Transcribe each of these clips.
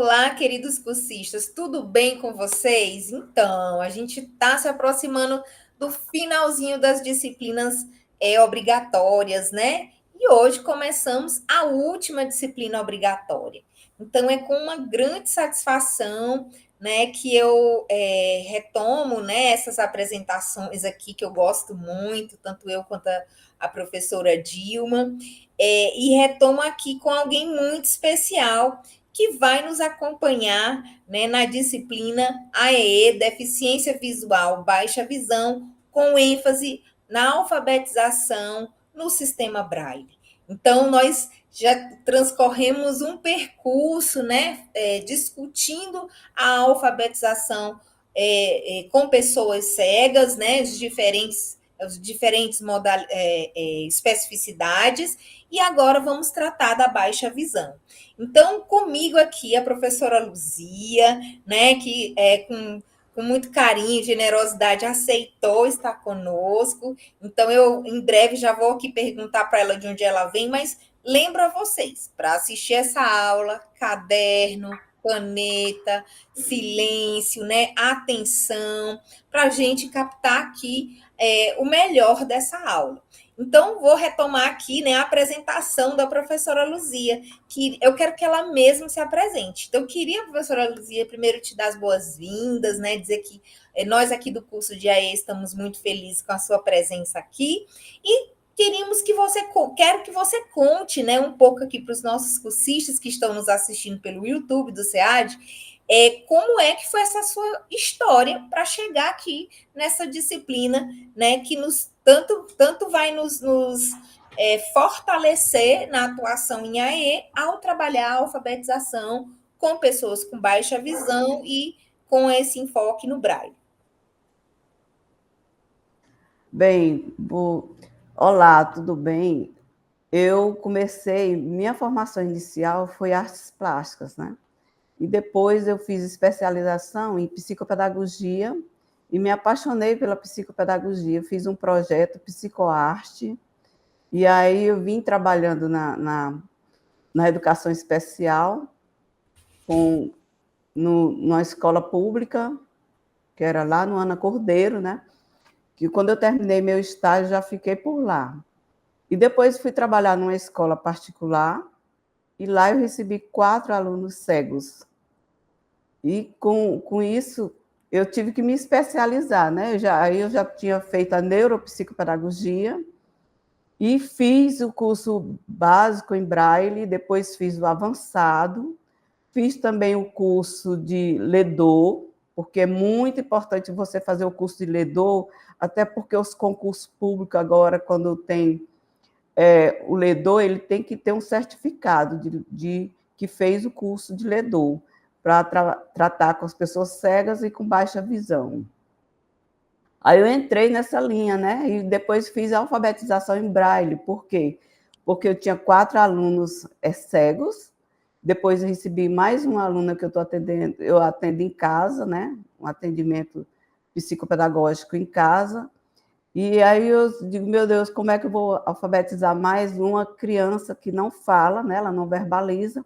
Olá, queridos cursistas, tudo bem com vocês? Então, a gente está se aproximando do finalzinho das disciplinas obrigatórias, né? E hoje começamos a última disciplina obrigatória. Então, é com uma grande satisfação, né, que eu retomo, né, essas apresentações aqui que eu gosto muito, tanto eu quanto a professora Dilma, e retomo aqui com alguém muito especial que vai nos acompanhar, né, na disciplina AEE, Deficiência Visual Baixa Visão, com ênfase na alfabetização no sistema Braille. Então, nós já transcorremos um percurso, né, discutindo a alfabetização com pessoas cegas, né, as diferentes especificidades, e agora vamos tratar da baixa visão. Então, comigo aqui a professora Luzia, né, que com muito carinho e generosidade aceitou estar conosco. Então, eu em breve já vou aqui perguntar para ela de onde ela vem, mas lembro a vocês, para assistir essa aula, caderno, caneta, silêncio, né, atenção, para a gente captar aqui o melhor dessa aula. Então, vou retomar aqui, né, a apresentação da professora Luzia, que eu quero que ela mesma se apresente. Então, eu queria, professora Luzia, primeiro te dar as boas-vindas, né, dizer que nós aqui do curso de AE estamos muito felizes com a sua presença aqui e quero que você conte, né, um pouco aqui para os nossos cursistas que estão nos assistindo pelo YouTube do SEAD, como é que foi essa sua história para chegar aqui nessa disciplina, né, que tanto vai nos fortalecer na atuação em AE ao trabalhar a alfabetização com pessoas com baixa visão e com esse enfoque no Braille. Bem, olá, tudo bem? Minha formação inicial foi artes plásticas, né? E depois eu fiz especialização em psicopedagogia e me apaixonei pela psicopedagogia. Eu fiz um projeto Psicoarte, e aí eu vim trabalhando na educação especial, numa escola pública, que era lá no Ana Cordeiro, né? Que quando eu terminei meu estágio, já fiquei por lá. E depois fui trabalhar numa escola particular, e lá eu recebi 4 alunos cegos. E com isso, eu tive que me especializar, né? Aí eu já tinha feito a neuropsicopedagogia e fiz o curso básico em Braille, depois fiz o avançado, fiz também o curso de Ledor, porque é muito importante você fazer o curso de Ledor, até porque os concursos públicos agora, quando tem o Ledor, ele tem que ter um certificado de que fez o curso de Ledor, para tratar com as pessoas cegas e com baixa visão. Aí eu entrei nessa linha, né? E depois fiz a alfabetização em Braille. Por quê? Porque eu tinha 4 alunos cegos, depois eu recebi mais uma aluna que eu atendo em casa, né? Um atendimento psicopedagógico em casa. E aí eu digo, meu Deus, como é que eu vou alfabetizar mais uma criança que não fala, né? Ela não verbaliza.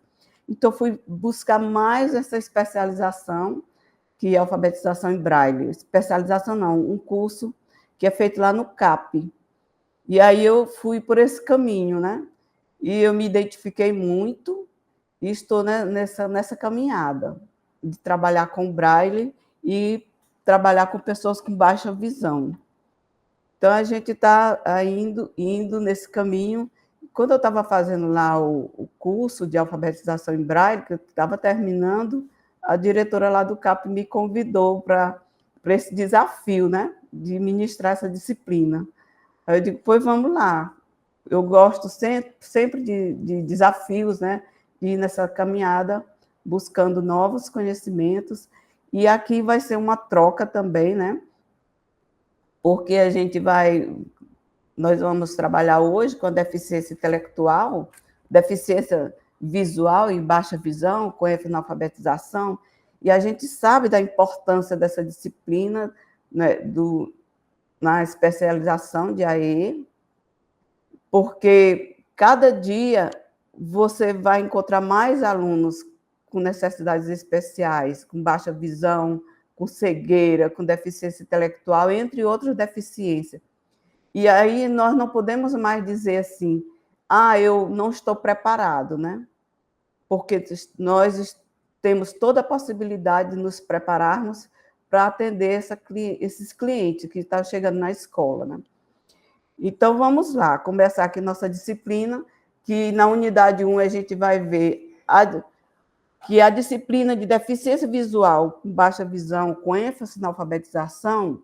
Então, fui buscar mais essa especialização, que é alfabetização em Braille. Especialização não, um curso que é feito lá no CAP. E aí eu fui por esse caminho, né? E eu me identifiquei muito e estou nessa caminhada de trabalhar com Braille e trabalhar com pessoas com baixa visão. Então, a gente está indo nesse caminho. Quando eu estava fazendo lá o curso de alfabetização em Braille, que eu estava terminando, a diretora lá do CAP me convidou para esse desafio, né, de ministrar essa disciplina. Aí eu digo, pois vamos lá. Eu gosto sempre de desafios, né, de ir nessa caminhada, buscando novos conhecimentos. E aqui vai ser uma troca também, né, porque nós vamos trabalhar hoje com a deficiência intelectual, deficiência visual e baixa visão, com analfabetização, e a gente sabe da importância dessa disciplina, né, na especialização de AE, porque cada dia você vai encontrar mais alunos com necessidades especiais, com baixa visão, com cegueira, com deficiência intelectual, entre outras deficiências. E aí nós não podemos mais dizer assim, eu não estou preparado, né? Porque nós temos toda a possibilidade de nos prepararmos para atender esses clientes que estão chegando na escola, né? Então, vamos lá, começar aqui nossa disciplina, que na unidade 1 a gente vai ver que a disciplina de deficiência visual com baixa visão, com ênfase na alfabetização,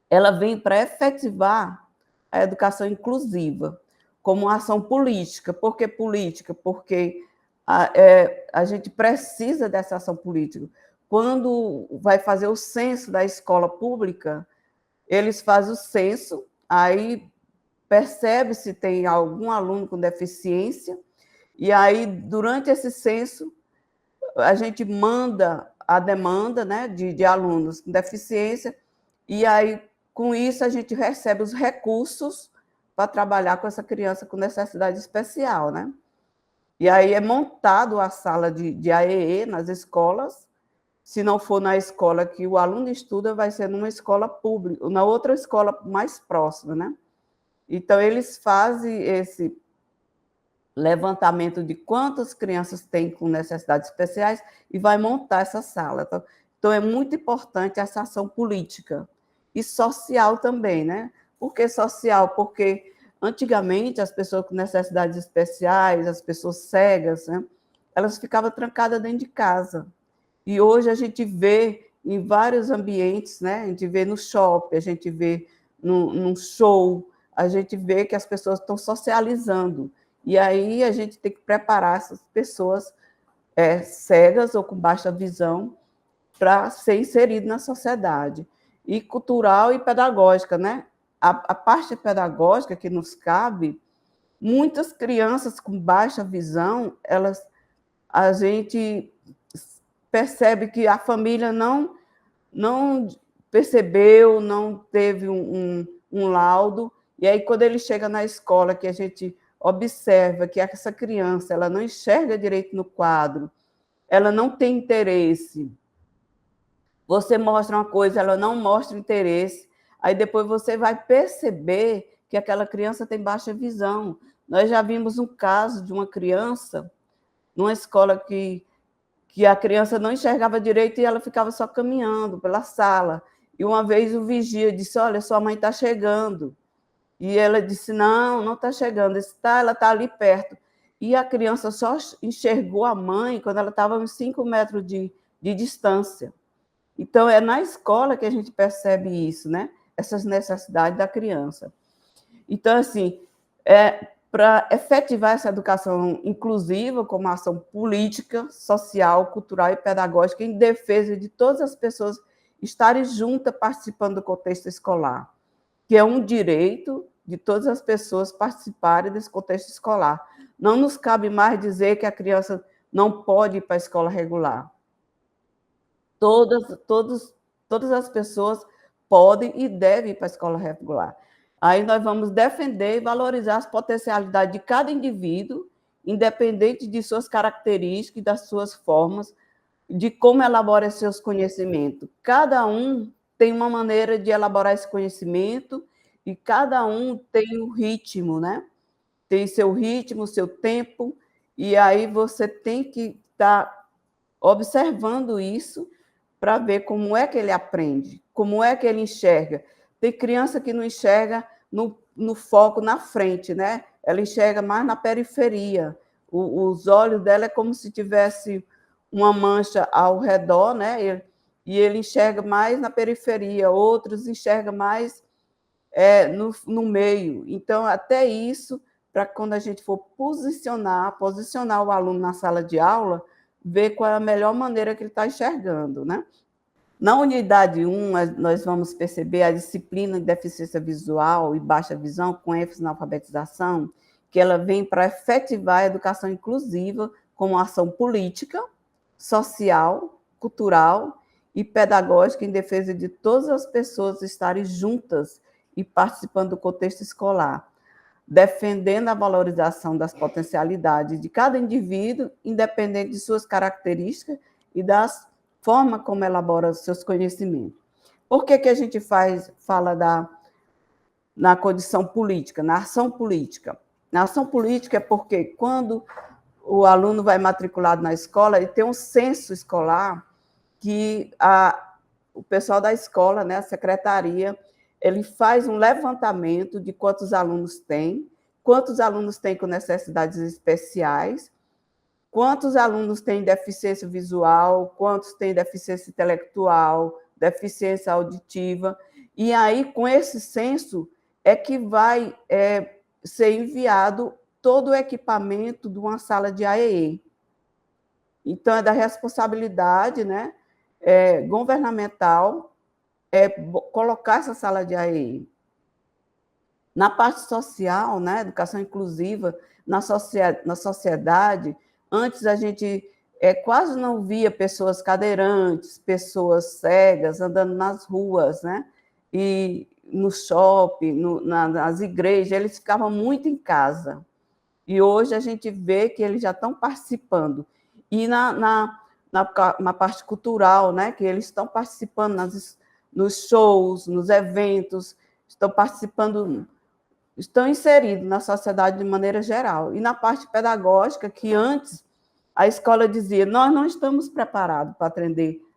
ela vem para efetivar a educação inclusiva como uma ação política. Por que política? Porque a gente precisa dessa ação política. Quando vai fazer o censo da escola pública, eles fazem o censo, aí percebe se tem algum aluno com deficiência, e aí, durante esse censo, a gente manda a demanda, né, de alunos com deficiência, e aí, com isso, a gente recebe os recursos para trabalhar com essa criança com necessidade especial, né? E aí é montado a sala de AEE nas escolas. Se não for na escola que o aluno estuda, vai ser numa escola pública, na outra escola mais próxima, né? Então, eles fazem esse levantamento de quantas crianças têm com necessidades especiais e vai montar essa sala. Então, é muito importante essa ação política e social também, né? Por que social? Porque antigamente as pessoas com necessidades especiais, as pessoas cegas, né, elas ficavam trancadas dentro de casa. E hoje a gente vê em vários ambientes, né? A gente vê no shopping, a gente vê num show, a gente vê que as pessoas estão socializando. E aí a gente tem que preparar essas pessoas cegas ou com baixa visão para ser inserido na sociedade. E cultural e pedagógica, né? A parte pedagógica que nos cabe, muitas crianças com baixa visão, a gente percebe que a família não percebeu, não teve um laudo, e aí quando ele chega na escola, que a gente observa que essa criança ela não enxerga direito no quadro, ela não tem interesse, você mostra uma coisa, ela não mostra interesse, aí depois você vai perceber que aquela criança tem baixa visão. Nós já vimos um caso de uma criança numa escola que a criança não enxergava direito e ela ficava só caminhando pela sala. E uma vez o vigia disse, olha, sua mãe está chegando. E ela disse, não está chegando. Disse, ela está ali perto. E a criança só enxergou a mãe quando ela estava a uns 5 metros de distância. Então, é na escola que a gente percebe isso, né? Essas necessidades da criança. Então, assim, para efetivar essa educação inclusiva como ação política, social, cultural e pedagógica em defesa de todas as pessoas estarem juntas participando do contexto escolar, que é um direito de todas as pessoas participarem desse contexto escolar. Não nos cabe mais dizer que a criança não pode ir para a escola regular. Todas as pessoas podem e devem ir para a escola regular. Aí nós vamos defender e valorizar as potencialidades de cada indivíduo, independente de suas características, das suas formas, de como elabora seus conhecimentos. Cada um tem uma maneira de elaborar esse conhecimento e cada um tem um ritmo, né? Tem seu ritmo, seu tempo, e aí você tem que estar observando isso para ver como é que ele aprende, como é que ele enxerga. Tem criança que não enxerga no foco na frente, né? Ela enxerga mais na periferia. Os olhos dela é como se tivesse uma mancha ao redor, né? E ele enxerga mais na periferia, outros enxergam mais no meio. Então, até isso, para quando a gente for posicionar o aluno na sala de aula, ver qual é a melhor maneira que ele está enxergando, né? Na unidade 1, nós vamos perceber a disciplina de deficiência visual e baixa visão, com ênfase na alfabetização, que ela vem para efetivar a educação inclusiva como ação política, social, cultural e pedagógica em defesa de todas as pessoas estarem juntas e participando do contexto escolar. defendendo a valorização das potencialidades de cada indivíduo, independente de suas características e das formas como elabora seus conhecimentos. Por que a gente fala na condição política, na ação política? Na ação política é porque quando o aluno vai matriculado na escola e tem um censo escolar que o pessoal da escola, né, a secretaria, ele faz um levantamento de quantos alunos tem com necessidades especiais, quantos alunos têm deficiência visual, quantos têm deficiência intelectual, deficiência auditiva, e aí, com esse censo, é que vai ser enviado todo o equipamento de uma sala de AEE. Então, é da responsabilidade, né, governamental colocar essa sala de AEE. Na parte social, né, educação inclusiva, na sociedade, antes a gente quase não via pessoas cadeirantes, pessoas cegas andando nas ruas, né, e no shopping, nas igrejas, eles ficavam muito em casa. E hoje a gente vê que eles já estão participando. E na parte cultural, né, que eles estão participando nos shows, nos eventos, estão participando, estão inseridos na sociedade de maneira geral. E na parte pedagógica, que antes a escola dizia, nós não estamos preparados para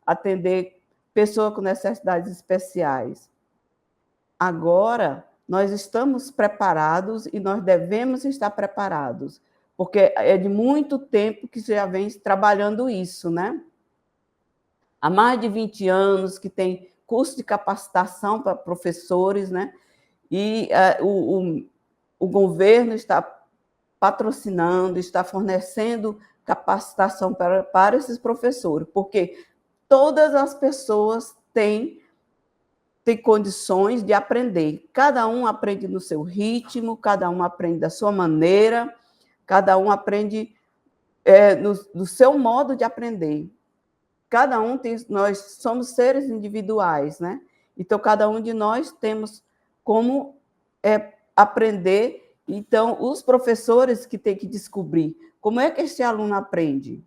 atender pessoa com necessidades especiais. Agora, nós estamos preparados e nós devemos estar preparados, porque é de muito tempo que já vem trabalhando isso, né? Há mais de 20 anos que tem curso de capacitação para professores, né? E o governo está patrocinando, está fornecendo capacitação para esses professores, porque todas as pessoas têm condições de aprender. Cada um aprende no seu ritmo, cada um aprende da sua maneira, cada um aprende no seu modo de aprender. Cada um nós somos seres individuais, né? Então, cada um de nós temos como aprender. Então, os professores que têm que descobrir como é que esse aluno aprende,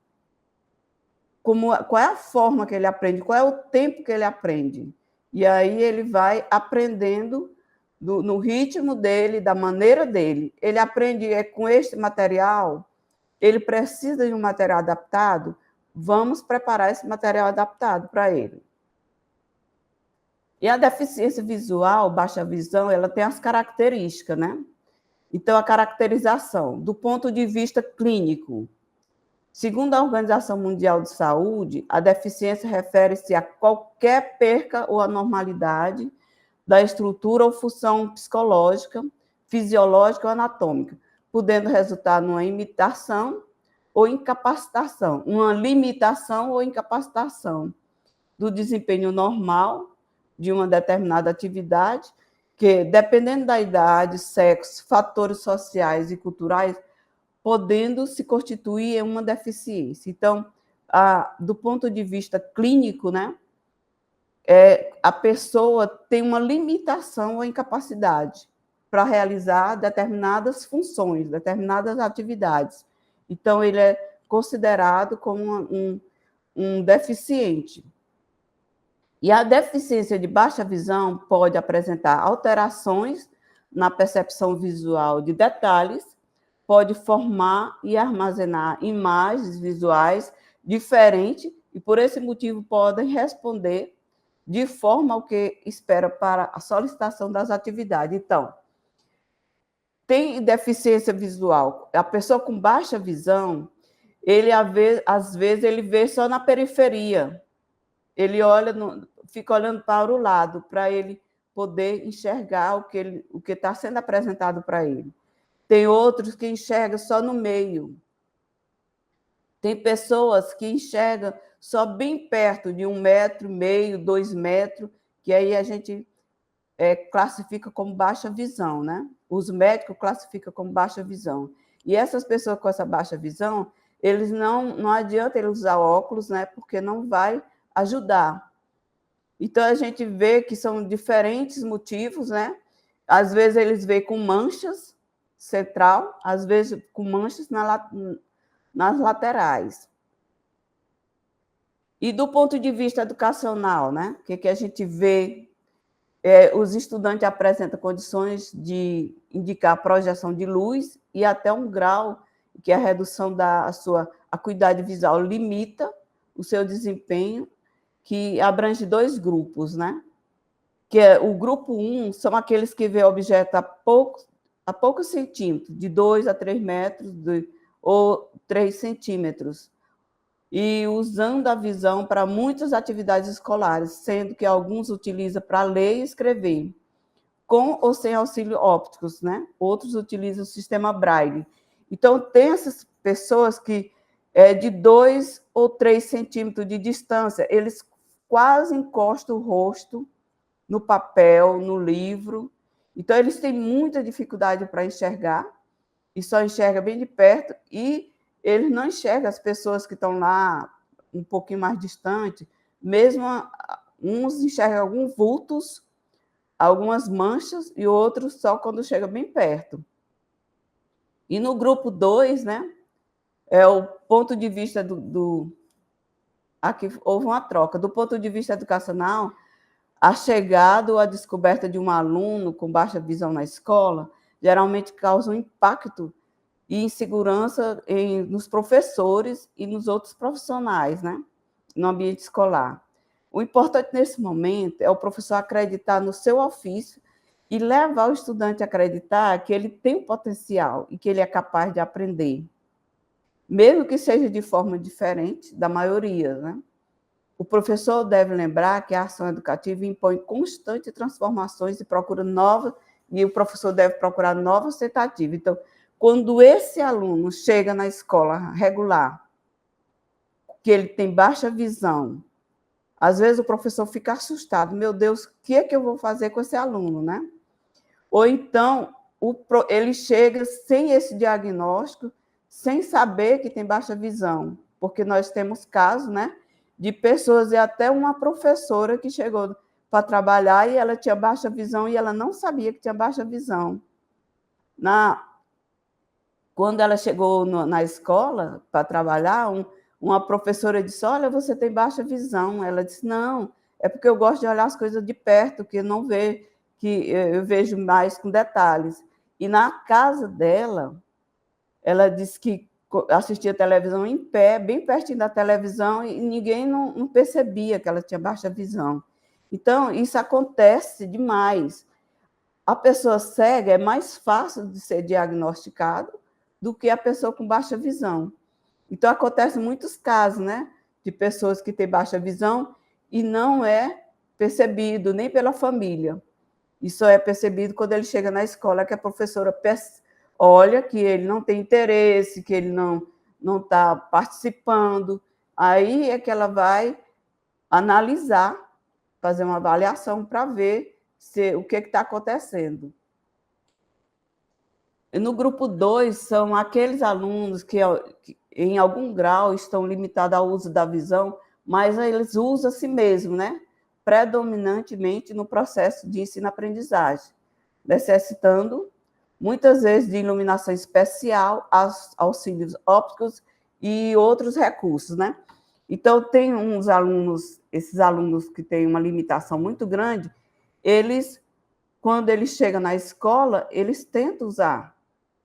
qual é a forma que ele aprende, qual é o tempo que ele aprende. E aí ele vai aprendendo no ritmo dele, da maneira dele. Ele aprende com este material, ele precisa de um material adaptado, vamos preparar esse material adaptado para ele. E a deficiência visual, baixa visão, ela tem as características, né? Então, a caracterização, do ponto de vista clínico, segundo a Organização Mundial de Saúde, a deficiência refere-se a qualquer perca ou anormalidade da estrutura ou função psicológica, fisiológica ou anatômica, podendo resultar numa imitação ou incapacitação, uma limitação ou incapacitação do desempenho normal de uma determinada atividade, que, dependendo da idade, sexo, fatores sociais e culturais, podendo se constituir em uma deficiência. Então, do ponto de vista clínico, né, a pessoa tem uma limitação ou incapacidade para realizar determinadas funções, determinadas atividades. Então, ele é considerado como um deficiente. E a deficiência de baixa visão pode apresentar alterações na percepção visual de detalhes, pode formar e armazenar imagens visuais diferentes e, por esse motivo, podem responder de forma ao que espera para a solicitação das atividades. Então, tem deficiência visual. A pessoa com baixa visão, ele, às vezes, ele vê só na periferia. Ele fica olhando para o lado, para ele poder enxergar o que está sendo apresentado para ele. Tem outros que enxergam só no meio. Tem pessoas que enxergam só bem perto de 1,5 metro, 2 metros, que aí a gente classifica como baixa visão, né? Os médicos classificam como baixa visão. E essas pessoas com essa baixa visão, eles não adianta eles usar óculos, né? Porque não vai ajudar. Então, a gente vê que são diferentes motivos, né? Às vezes, eles veem com manchas, central, às vezes com manchas nas laterais. E do ponto de vista educacional, né? O que a gente vê? Os estudantes apresentam condições de indicar projeção de luz e até um grau que a redução da sua acuidade visual limita o seu desempenho, que abrange 2 grupos, né? Que é o grupo 1, são aqueles que vê objeto a poucos centímetros, de 2 a 3 metros, ou 3 centímetros, e usando a visão para muitas atividades escolares, sendo que alguns utilizam para ler e escrever, com ou sem auxílio ópticos, né? Outros utilizam o sistema Braille. Então, tem essas pessoas que, de 2 ou 3 centímetros de distância, eles quase encostam o rosto no papel, no livro. Então, eles têm muita dificuldade para enxergar, e só enxerga bem de perto, e eles não enxergam as pessoas que estão lá um pouquinho mais distante, mesmo uns enxergam alguns vultos, algumas manchas, e outros só quando chega bem perto. E no grupo 2, né, o ponto de vista aqui houve uma troca. Do ponto de vista educacional, a chegada ou a descoberta de um aluno com baixa visão na escola geralmente causa um impacto e insegurança nos professores e nos outros profissionais, né, no ambiente escolar. O importante nesse momento é o professor acreditar no seu ofício e levar o estudante a acreditar que ele tem o potencial e que ele é capaz de aprender, mesmo que seja de forma diferente da maioria, né? O professor deve lembrar que a ação educativa impõe constantes transformações e o professor deve procurar novas tentativas. Então, quando esse aluno chega na escola regular, que ele tem baixa visão, às vezes o professor fica assustado, meu Deus, o que é que eu vou fazer com esse aluno, né? Ou então, ele chega sem esse diagnóstico, sem saber que tem baixa visão, porque nós temos casos, né, de pessoas, e até uma professora que chegou para trabalhar e ela tinha baixa visão e ela não sabia que tinha baixa visão. Quando ela chegou na escola para trabalhar, uma professora disse, olha, você tem baixa visão. Ela disse, não, é porque eu gosto de olhar as coisas de perto, que eu vejo mais com detalhes. E na casa dela, ela disse que assistia televisão em pé, bem pertinho da televisão, e ninguém não percebia que ela tinha baixa visão. Então, isso acontece demais. A pessoa cega é mais fácil de ser diagnosticado do que a pessoa com baixa visão. Então, acontecem muitos casos, né, de pessoas que têm baixa visão e não é percebido nem pela família. Isso é percebido quando ele chega na escola, que a professora olha que ele não tem interesse, que ele não está participando. Aí é que ela vai analisar, fazer uma avaliação para ver o que está acontecendo. No grupo 2, são aqueles alunos que, em algum grau, estão limitados ao uso da visão, mas eles usam a si mesmo, né? Predominantemente no processo de ensino-aprendizagem, necessitando, muitas vezes, de iluminação especial, auxílios ópticos e outros recursos, né? Então, tem esses alunos que têm uma limitação muito grande, quando eles chegam na escola, eles tentam usar,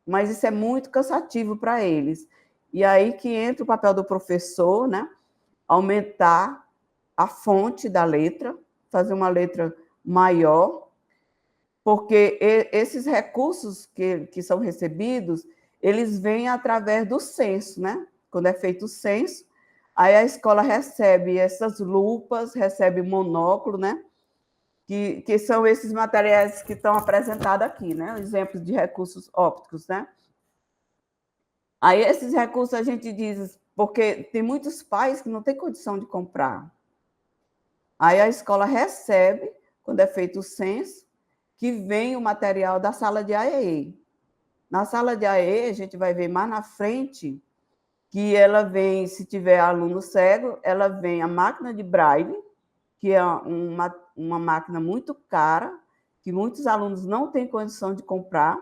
mas isso é muito cansativo para eles. E aí que entra o papel do professor, né? Aumentar a fonte da letra, fazer uma letra maior, porque esses recursos que são recebidos, eles vêm através do censo, né? Quando é feito o censo, aí a escola recebe essas lupas, recebe monóculo, né? Que são esses materiais que estão apresentados aqui, né? Exemplos de recursos ópticos, né? Aí esses recursos a gente diz, porque tem muitos pais que não têm condição de comprar. Aí a escola recebe, quando é feito o censo, que vem o material da sala de AEE. Na sala de AEE, a gente vai ver mais na frente que ela vem, se tiver aluno cego, ela vem a máquina de Braille, que é uma máquina muito cara, que muitos alunos não têm condição de comprar,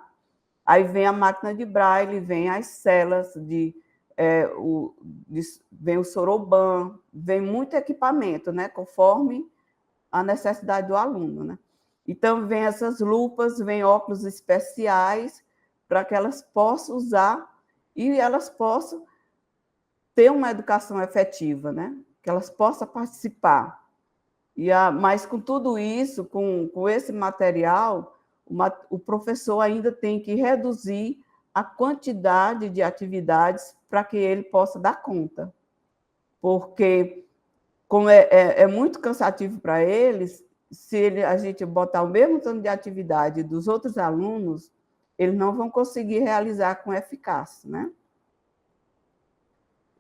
Aí vem a máquina de braille, vem as celas, vem o soroban, vem muito equipamento, né? Conforme a necessidade do aluno, né? Então, vem essas lupas, vem óculos especiais para que elas possam usar e elas possam ter uma educação efetiva, né? Que elas possam participar. Mas com tudo isso, com esse material, o professor ainda tem que reduzir a quantidade de atividades para que ele possa dar conta. Porque, como é muito cansativo para eles, se a gente botar o mesmo tanto de atividade dos outros alunos, eles não vão conseguir realizar com eficácia, né?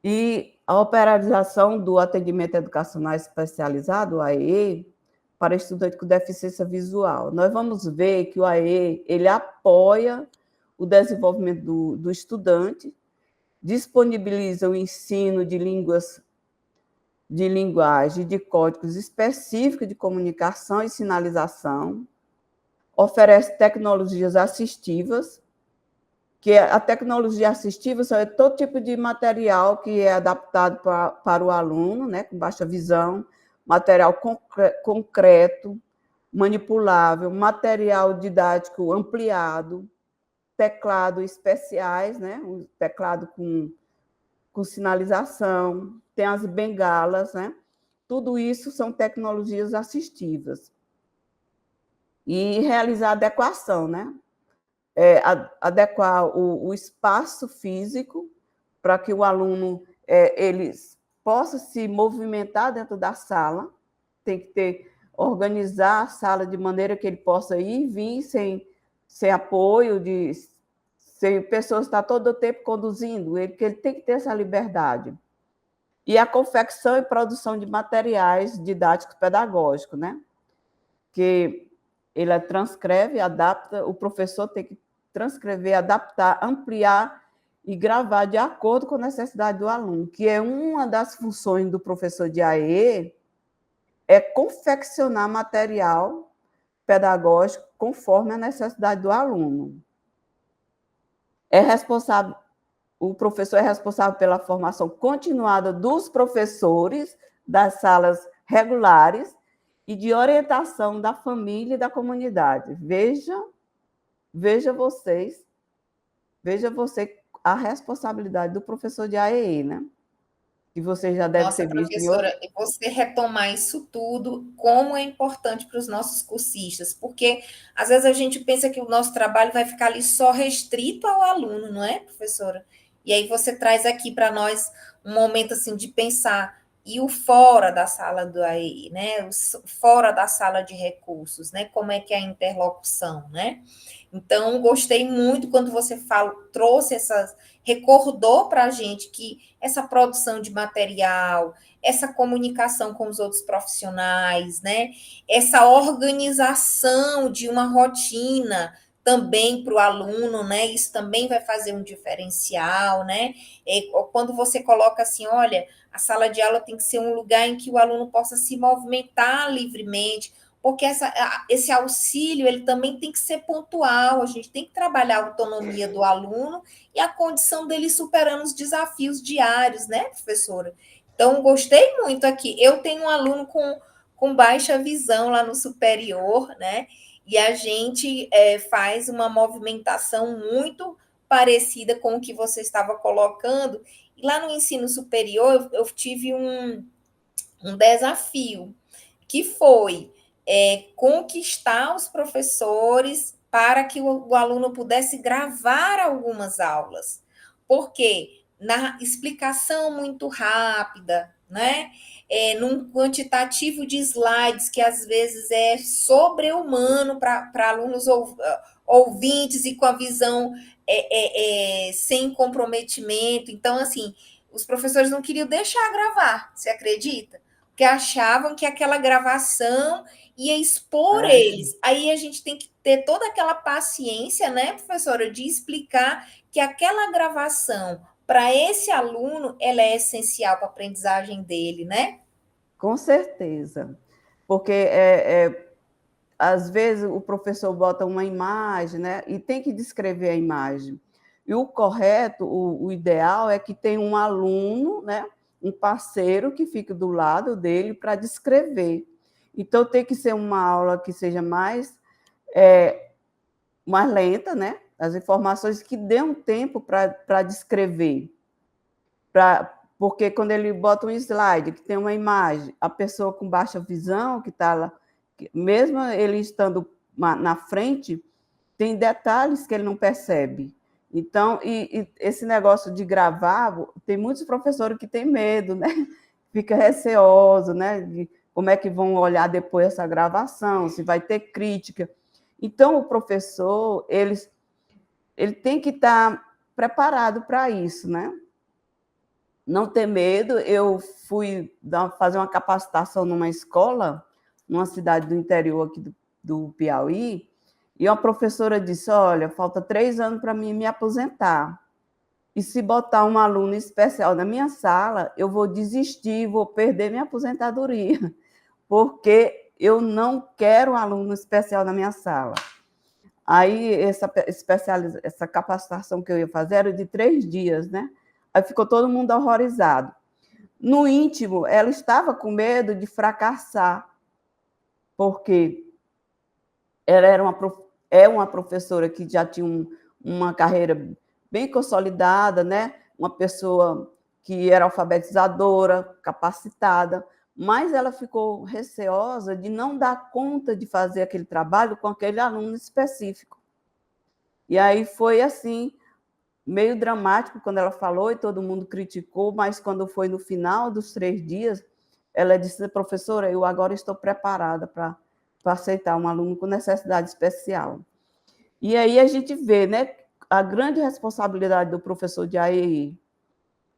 E a operalização do atendimento educacional especializado, o AEE, para estudante com deficiência visual. Nós vamos ver que o AEE, ele apoia o desenvolvimento do estudante, disponibiliza o ensino de línguas, de linguagem, de códigos específicos de comunicação e sinalização, oferece tecnologias assistivas, que a tecnologia assistiva é todo tipo de material que é adaptado para o aluno, né, com baixa visão, material concreto, manipulável, material didático ampliado, teclado especiais, né, um teclado com sinalização, tem as bengalas, né, tudo isso são tecnologias assistivas. E realizar adequação, né? Adequar o espaço físico para que o aluno ele possa se movimentar dentro da sala, tem que organizar a sala de maneira que ele possa ir e vir sem apoio, sem pessoas estar todo o tempo conduzindo, que ele tem que ter essa liberdade. E a confecção e produção de materiais didáticos pedagógicos, né? Que ele transcreve, adapta, o professor tem que transcrever, adaptar, ampliar e gravar de acordo com a necessidade do aluno, que é uma das funções do professor de AE, é confeccionar material pedagógico conforme a necessidade do aluno. O professor é responsável pela formação continuada dos professores das salas regulares e de orientação da família e da comunidade. Veja você a responsabilidade do professor de AEE, né? Que você já deve Nossa, ter visto em outro. professora, você retomar isso tudo, como é importante para os nossos cursistas, porque às vezes a gente pensa que o nosso trabalho vai ficar ali só restrito ao aluno, não é, professora? E aí você traz aqui para nós um momento assim de pensar e o fora da sala do AEI, né? Fora da sala de recursos, né? Como é que é a interlocução, né? Então, gostei muito quando você trouxe essas, recordou para a gente que essa produção de material, essa comunicação com os outros profissionais, né? Essa organização de uma rotina também para o aluno, né? Isso também vai fazer um diferencial, né? Quando você coloca assim, olha, a sala de aula tem que ser um lugar em que o aluno possa se movimentar livremente, porque esse auxílio ele também tem que ser pontual, a gente tem que trabalhar a autonomia do aluno e a condição dele superando os desafios diários, né, professora? Então, gostei muito aqui. Eu tenho um aluno com baixa visão lá no superior, né? E a gente faz uma movimentação muito parecida com o que você estava colocando. E lá no ensino superior, eu tive um desafio, que foi conquistar os professores para que o aluno pudesse gravar algumas aulas. Porque na explicação muito rápida, né? Num quantitativo de slides que às vezes é sobre-humano para alunos ouvintes e com a visão sem comprometimento. Então, assim, os professores não queriam deixar gravar, você acredita? Porque achavam que aquela gravação ia expor eles. Aí a gente tem que ter toda aquela paciência, né, professora, de explicar que aquela gravação, para esse aluno, ela é essencial para a aprendizagem dele, né? Com certeza. Porque às vezes o professor bota uma imagem, né, e tem que descrever a imagem. E o correto, o ideal é que tenha um aluno, né, um parceiro que fique do lado dele para descrever. Então, tem que ser uma aula que seja mais lenta, né? As informações que dê um tempo para descrever. Porque quando ele bota um slide, que tem uma imagem, a pessoa com baixa visão, que está lá, mesmo ele estando na frente, tem detalhes que ele não percebe. Então, e esse negócio de gravar, tem muitos professores que têm medo, né? Fica receoso, né? De como é que vão olhar depois essa gravação, se vai ter crítica. Então, o professor, ele tem que estar preparado para isso, né? Não ter medo. Eu fui fazer uma capacitação numa escola, numa cidade do interior aqui do Piauí, e uma professora disse, olha, falta 3 anos para mim me aposentar. E se botar um aluno especial na minha sala, eu vou desistir, vou perder minha aposentadoria, porque eu não quero um aluno especial na minha sala. Aí, essa capacitação que eu ia fazer era de 3 dias, né? Aí ficou todo mundo horrorizado. No íntimo, ela estava com medo de fracassar, porque ela é uma professora que já tinha uma carreira bem consolidada, né? Uma pessoa que era alfabetizadora, capacitada, mas ela ficou receosa de não dar conta de fazer aquele trabalho com aquele aluno específico. E aí foi assim, meio dramático quando ela falou e todo mundo criticou, mas quando foi no final dos 3 dias, ela disse, professora, eu agora estou preparada para aceitar um aluno com necessidade especial. E aí a gente vê, né, a grande responsabilidade do professor de AEI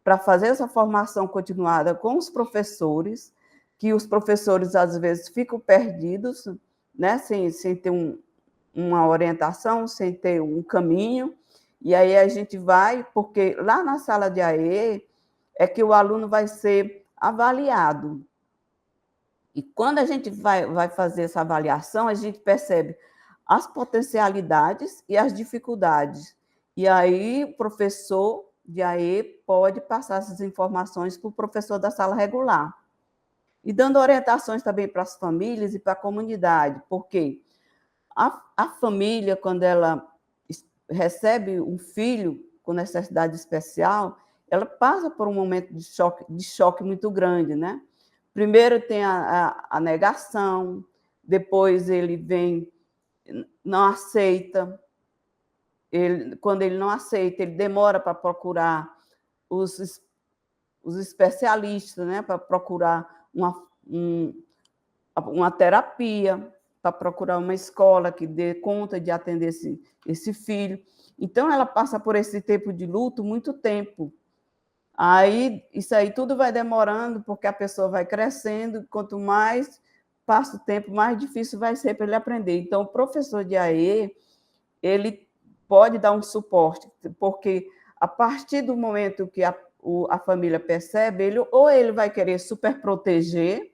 para fazer essa formação continuada com os professores, que os professores às vezes ficam perdidos, né, sem ter uma orientação, sem ter um caminho. E aí a gente vai, porque lá na sala de AE é que o aluno vai ser avaliado. E quando a gente vai fazer essa avaliação, a gente percebe as potencialidades e as dificuldades. E aí o professor de AE pode passar essas informações para o professor da sala regular. E dando orientações também para as famílias e para a comunidade, porque a família, quando ela recebe um filho com necessidade especial, ela passa por um momento de choque muito grande, né? Primeiro tem a negação, depois ele vem, não aceita, quando ele não aceita, ele demora para procurar os especialistas, né? Para procurar uma terapia, para procurar uma escola que dê conta de atender esse filho. Então, ela passa por esse tempo de luto muito tempo. Aí, isso aí tudo vai demorando, porque a pessoa vai crescendo, quanto mais passa o tempo, mais difícil vai ser para ele aprender. Então, o professor de AE, ele pode dar um suporte, porque a partir do momento que a família percebe, ou ele vai querer super proteger,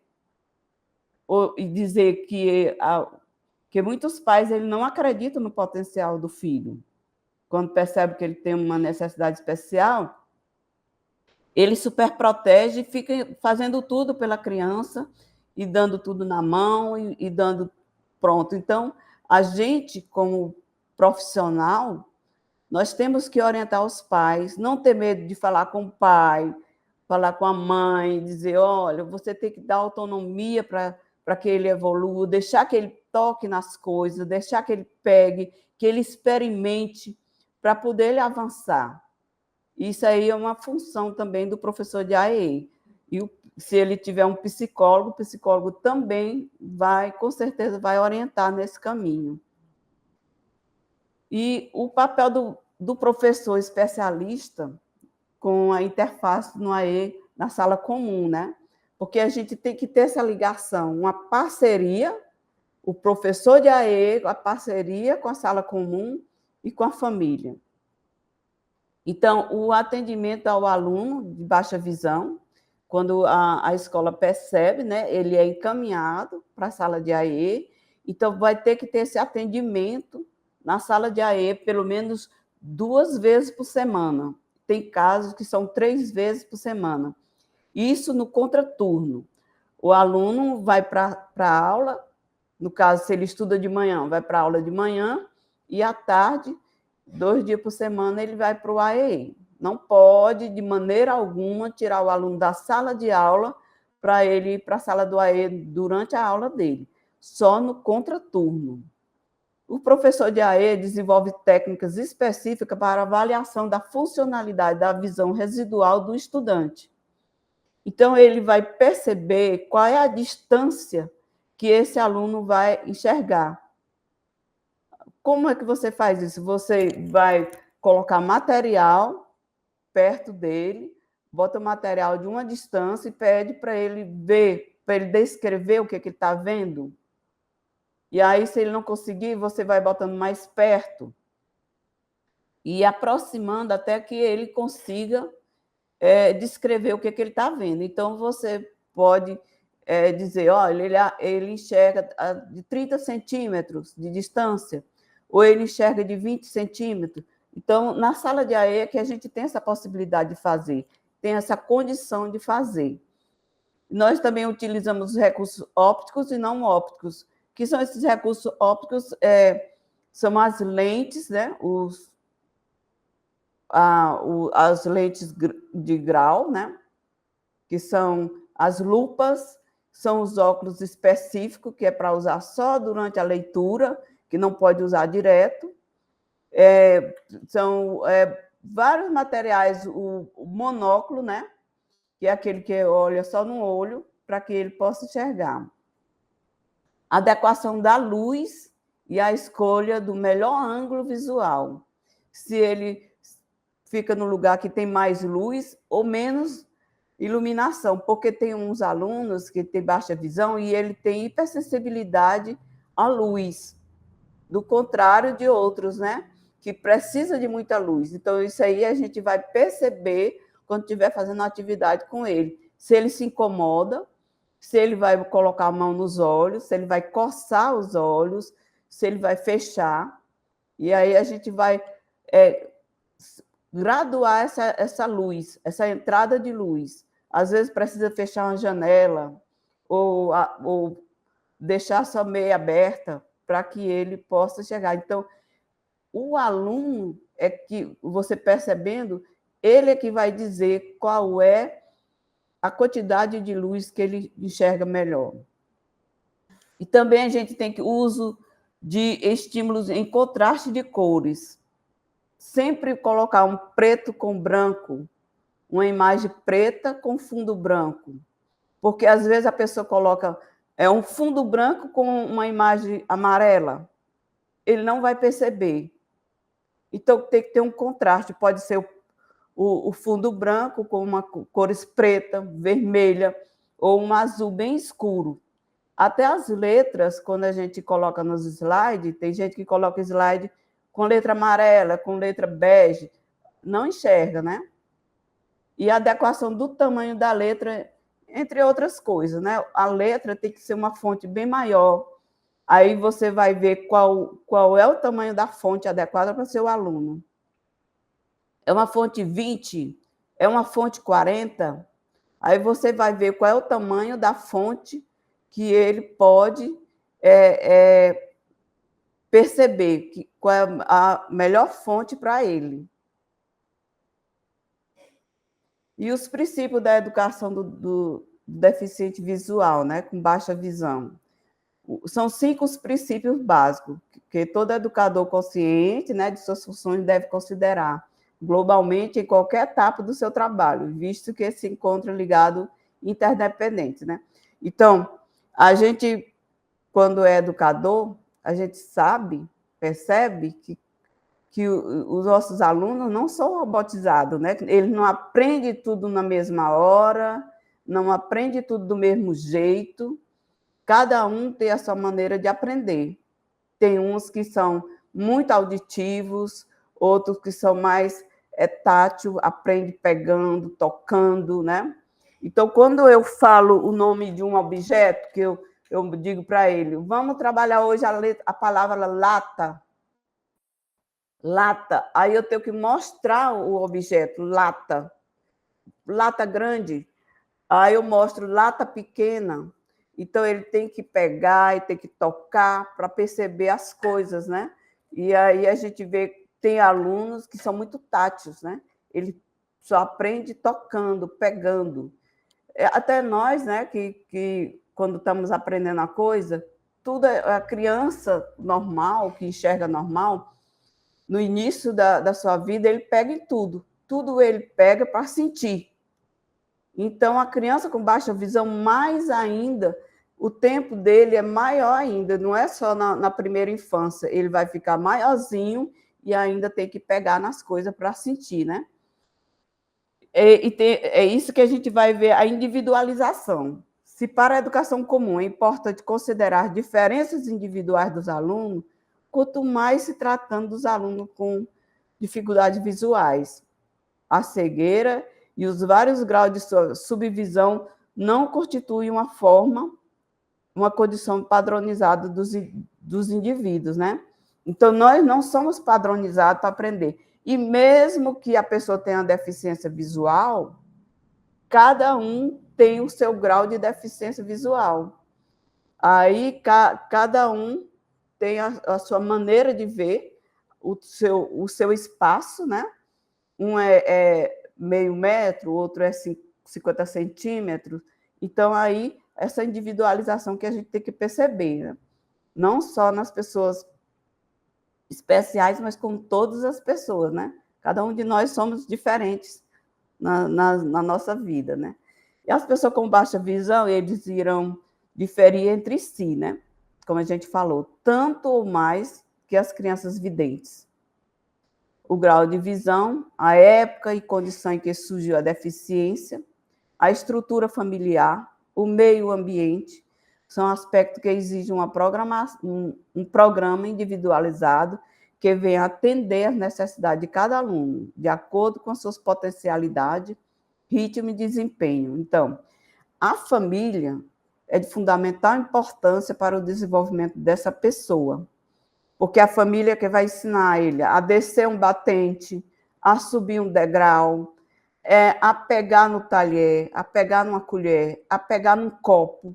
e dizer que muitos pais ele não acreditam no potencial do filho. Quando percebe que ele tem uma necessidade especial, ele super protege e fica fazendo tudo pela criança e dando tudo na mão e dando pronto. Então, a gente, como profissional, nós temos que orientar os pais, não ter medo de falar com o pai, falar com a mãe, dizer, olha, você tem que dar autonomia para que ele evolua, deixar que ele toque nas coisas, deixar que ele pegue, que ele experimente, para poder ele avançar. Isso aí é uma função também do professor de AEI. E se ele tiver um psicólogo, o psicólogo também com certeza, vai orientar nesse caminho. E o papel do professor especialista com a interface no AE na sala comum, né? Porque a gente tem que ter essa ligação, uma parceria, o professor de AE, a parceria com a sala comum e com a família. Então, o atendimento ao aluno de baixa visão, quando a escola percebe, né, ele é encaminhado para a sala de AE, Então, vai ter que ter esse atendimento na sala de AE pelo menos 2 vezes por semana. Tem casos que são 3 vezes por semana. Isso no contraturno. O aluno vai para a aula, no caso, se ele estuda de manhã, vai para a aula de manhã, e à tarde, 2 dias por semana, ele vai para o AEE. Não pode, de maneira alguma, tirar o aluno da sala de aula para ele ir para a sala do AE durante a aula dele, só no contraturno. O professor de AE desenvolve técnicas específicas para avaliação da funcionalidade da visão residual do estudante. Então, ele vai perceber qual é a distância que esse aluno vai enxergar. Como é que você faz isso? Você vai colocar material perto dele, bota o material de uma distância e pede para ele ver, para ele descrever o que ele está vendo. E aí, se ele não conseguir, você vai botando mais perto e aproximando até que ele consiga descrever o que ele está vendo. Então, você pode dizer, olha, ele enxerga de 30 centímetros de distância, ou ele enxerga de 20 centímetros. Então, na sala de AE é que a gente tem essa possibilidade de fazer, tem essa condição de fazer. Nós também utilizamos recursos ópticos e não ópticos. Que são esses recursos ópticos? São as lentes, né? As lentes de grau, né? Que são as lupas, são os óculos específicos, que é para usar só durante a leitura, que não pode usar direto. São vários materiais, o monóculo, né? Que é aquele que olha só no olho, para que ele possa enxergar. A adequação da luz e a escolha do melhor ângulo visual. Se ele fica no lugar que tem mais luz ou menos iluminação, porque tem uns alunos que têm baixa visão e ele tem hipersensibilidade à luz, do contrário de outros, né? Que precisa de muita luz. Então, isso aí a gente vai perceber quando estiver fazendo atividade com ele. Se ele se incomoda, se ele vai colocar a mão nos olhos, se ele vai coçar os olhos, se ele vai fechar. E aí a gente vai graduar essa luz, essa entrada de luz. Às vezes precisa fechar uma janela ou deixar só meia aberta para que ele possa chegar. Então, o aluno é que, você percebendo, ele é que vai dizer qual é a quantidade de luz que ele enxerga melhor. E também a gente tem que uso de estímulos em contraste de cores. Sempre colocar um preto com branco, uma imagem preta com fundo branco. Porque, às vezes, a pessoa coloca um fundo branco com uma imagem amarela. Ele não vai perceber. Então, tem que ter um contraste. Pode ser o fundo branco com uma cores preta, vermelha, ou um azul bem escuro. Até as letras, quando a gente coloca nos slides, tem gente que coloca slide com letra amarela, com letra bege, não enxerga, né? E a adequação do tamanho da letra, entre outras coisas, né? A letra tem que ser uma fonte bem maior. Aí você vai ver qual é o tamanho da fonte adequada para o seu aluno. É uma fonte 20? É uma fonte 40? Aí você vai ver qual é o tamanho da fonte que ele pode perceber qual é a melhor fonte para ele. E os princípios da educação do deficiente visual, né, com baixa visão. São 5 os princípios básicos que todo educador consciente, né, de suas funções deve considerar globalmente em qualquer etapa do seu trabalho, visto que se encontram ligados interdependentes, né? Então, a gente, quando é educador, a gente sabe, percebe que os nossos alunos não são robotizados, né? Eles não aprendem tudo na mesma hora, não aprendem tudo do mesmo jeito. Cada um tem a sua maneira de aprender. Tem uns que são muito auditivos, outros que são mais tátil, aprende pegando, tocando, né? Então, quando eu falo o nome de um objeto, que eu eu digo para ele, vamos trabalhar hoje a palavra lata. Lata. Aí eu tenho que mostrar o objeto, lata. Lata grande. Aí eu mostro lata pequena. Então, ele tem que pegar e tem que tocar para perceber as coisas, né? E aí a gente vê, tem alunos que são muito táteis, né? Ele só aprende tocando, pegando. Até nós, né, que quando estamos aprendendo a coisa, tudo a criança normal, que enxerga normal, no início da sua vida, ele pega em tudo. Tudo ele pega para sentir. Então, a criança com baixa visão, mais ainda, o tempo dele é maior ainda, não é só na primeira infância, ele vai ficar maiorzinho e ainda tem que pegar nas coisas para sentir, né? É isso que a gente vai ver, a individualização. Se para a educação comum é importante considerar diferenças individuais dos alunos, quanto mais se tratando dos alunos com dificuldades visuais. A cegueira e os vários graus de subvisão não constituem uma condição padronizada dos indivíduos, né? Então, nós não somos padronizados para aprender. E mesmo que a pessoa tenha deficiência visual, cada um tem o seu grau de deficiência visual. Aí, cada um tem a sua maneira de ver o seu espaço, né? Um é meio metro, o outro é 50 centímetros. Então, aí, essa individualização que a gente tem que perceber, né? Não só nas pessoas especiais, mas com todas as pessoas, né? Cada um de nós somos diferentes na nossa vida, né? E as pessoas com baixa visão, eles irão diferir entre si, né? Como a gente falou, tanto ou mais que as crianças videntes. O grau de visão, a época e condição em que surgiu a deficiência, a estrutura familiar, o meio ambiente, são aspectos que exigem um programa individualizado que venha atender às necessidades de cada aluno, de acordo com suas potencialidades, ritmo e desempenho. Então, a família é de fundamental importância para o desenvolvimento dessa pessoa, porque a família que vai ensinar ele a descer um batente, a subir um degrau, a pegar no talher, a pegar numa colher, a pegar num copo.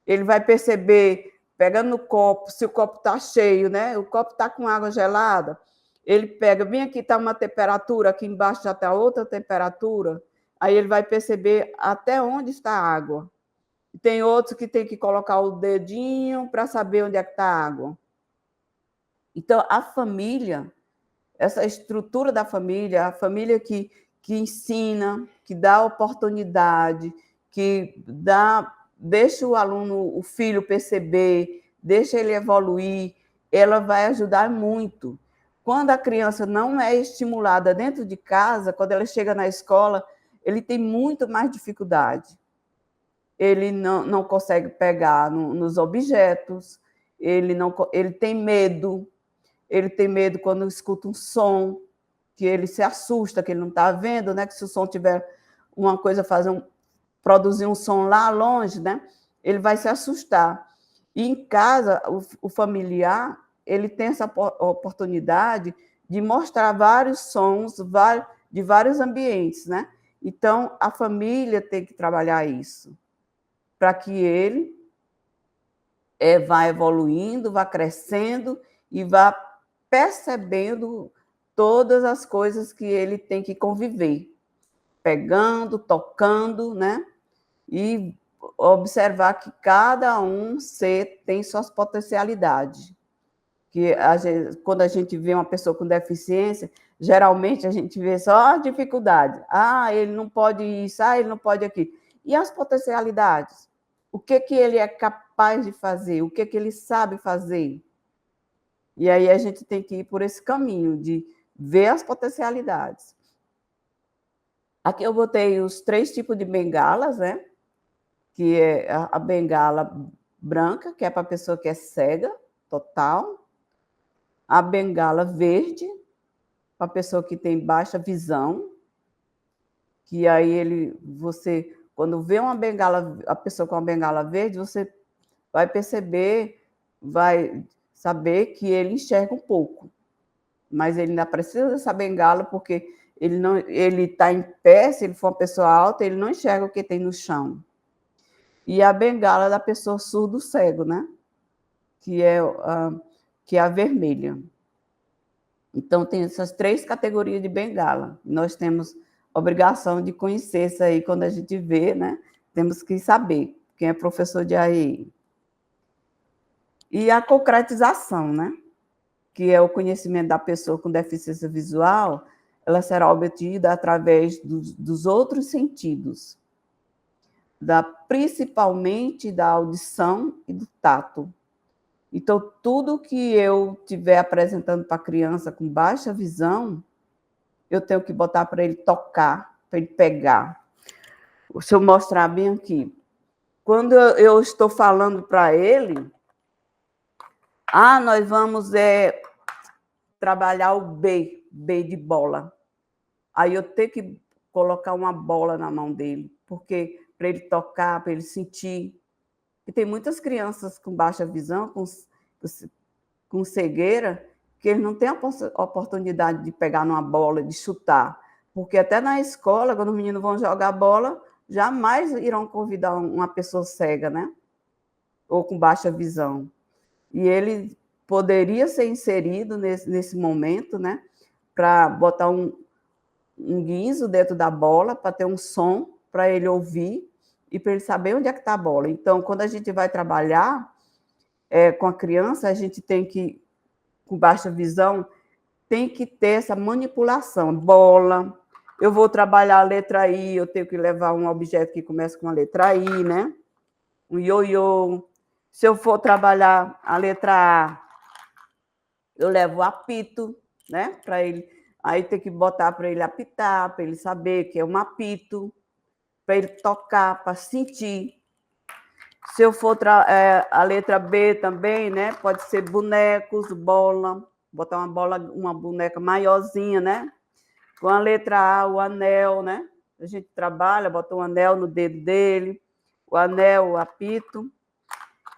Ele vai perceber, pegando no copo, se o copo está cheio, né? O copo está com água gelada, ele pega, bem aqui está uma temperatura, aqui embaixo já está outra temperatura, aí ele vai perceber até onde está a água. Tem outros que tem que colocar o dedinho para saber onde é que está a água. Então, a família, essa estrutura da família, a família que ensina, que dá oportunidade, que deixa o aluno, o filho perceber, deixa ele evoluir, ela vai ajudar muito. Quando a criança não é estimulada dentro de casa, quando ela chega na escola, ele tem muito mais dificuldade. Ele não consegue pegar nos objetos, ele tem medo. Ele tem medo quando escuta um som, que ele se assusta, que ele não está vendo, né? Que se o som tiver uma coisa, produzir um som lá longe, né? Ele vai se assustar. E em casa, o familiar, ele tem essa oportunidade de mostrar vários sons de vários ambientes, né? Então, a família tem que trabalhar isso, para que ele vá evoluindo, vá crescendo e vá percebendo todas as coisas que ele tem que conviver, pegando, tocando, né? E observar que cada um ser tem suas potencialidades. Que quando a gente vê uma pessoa com deficiência, geralmente a gente vê só a dificuldade. Ele não pode isso, ele não pode aquilo. E as potencialidades? O que ele é capaz de fazer? O que ele sabe fazer? E aí a gente tem que ir por esse caminho de ver as potencialidades. Aqui eu botei os 3 tipos de bengalas, né? Que é a bengala branca, que é para a pessoa que é cega, total. A bengala verde, para a pessoa que tem baixa visão, que aí você, quando vê uma bengala, a pessoa com a bengala verde, você vai perceber, vai saber que ele enxerga um pouco, mas ele ainda precisa dessa bengala, porque ele está em pé, se ele for uma pessoa alta, ele não enxerga o que tem no chão. E a bengala da pessoa surdo-cego, né? Que é a vermelha. Então, tem essas 3 categorias de bengala. Nós temos obrigação de conhecer isso aí quando a gente vê, né? Temos que saber quem é professor de AEI. E a concretização, né? Que é o conhecimento da pessoa com deficiência visual, ela será obtida através dos outros sentidos, principalmente da audição e do tato. Então, tudo que eu estiver apresentando para a criança com baixa visão, eu tenho que botar para ele tocar, para ele pegar. Se eu mostrar bem aqui, quando eu estou falando para ele, nós vamos trabalhar o B de bola. Aí eu tenho que colocar uma bola na mão dele, porque para ele tocar, para ele sentir. E tem muitas crianças com baixa visão, com cegueira, que eles não têm a oportunidade de pegar numa bola, de chutar. Porque até na escola, quando os meninos vão jogar bola, jamais irão convidar uma pessoa cega, né? Ou com baixa visão. E ele poderia ser inserido nesse momento, né? Para botar um guinzo dentro da bola, para ter um som, para ele ouvir e para ele saber onde é que está a bola. Então, quando a gente vai trabalhar com a criança, a gente tem que, com baixa visão, tem que ter essa manipulação. Bola, eu vou trabalhar a letra I, eu tenho que levar um objeto que começa com a letra I, né? Um ioiô. Se eu for trabalhar a letra A, eu levo o apito, né? Para ele. Aí tem que botar para ele apitar, para ele saber que é um apito, para ele tocar, para sentir. Se eu for a letra B também, né? Pode ser bonecos, bola, botar uma boneca maiorzinha, né? Com a letra A, o anel, né? A gente trabalha, bota um anel no dedo dele, o anel, o apito.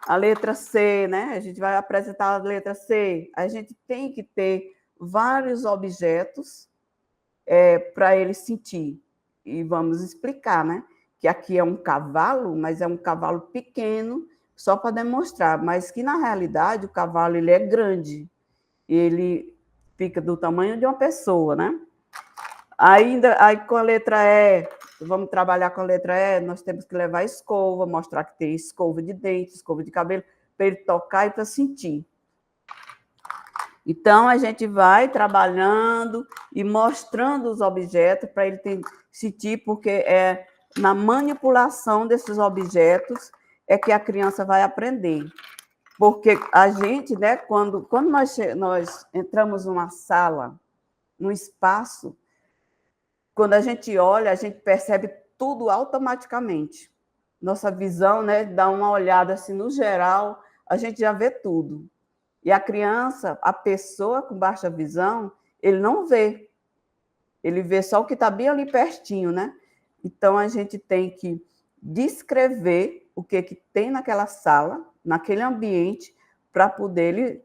A letra C, né? A gente vai apresentar a letra C. A gente tem que ter vários objetos para ele sentir. E vamos explicar, né? Que aqui é um cavalo, mas é um cavalo pequeno, só para demonstrar, mas que, na realidade, o cavalo ele é grande. Ele fica do tamanho de uma pessoa, né? Aí com a letra E, vamos trabalhar com a letra E, nós temos que levar escova, mostrar que tem escova de dente, escova de cabelo, para ele tocar e para sentir. Então, a gente vai trabalhando e mostrando os objetos para ele sentir, porque é na manipulação desses objetos é que a criança vai aprender. Porque a gente, né, quando nós entramos numa sala, num espaço, quando a gente olha, a gente percebe tudo automaticamente. Nossa visão, né, dá uma olhada assim, no geral, a gente já vê tudo. E a criança, a pessoa com baixa visão, ele não vê. Ele vê só o que está bem ali pertinho, né? Então, a gente tem que descrever o que tem naquela sala, naquele ambiente, para poder ele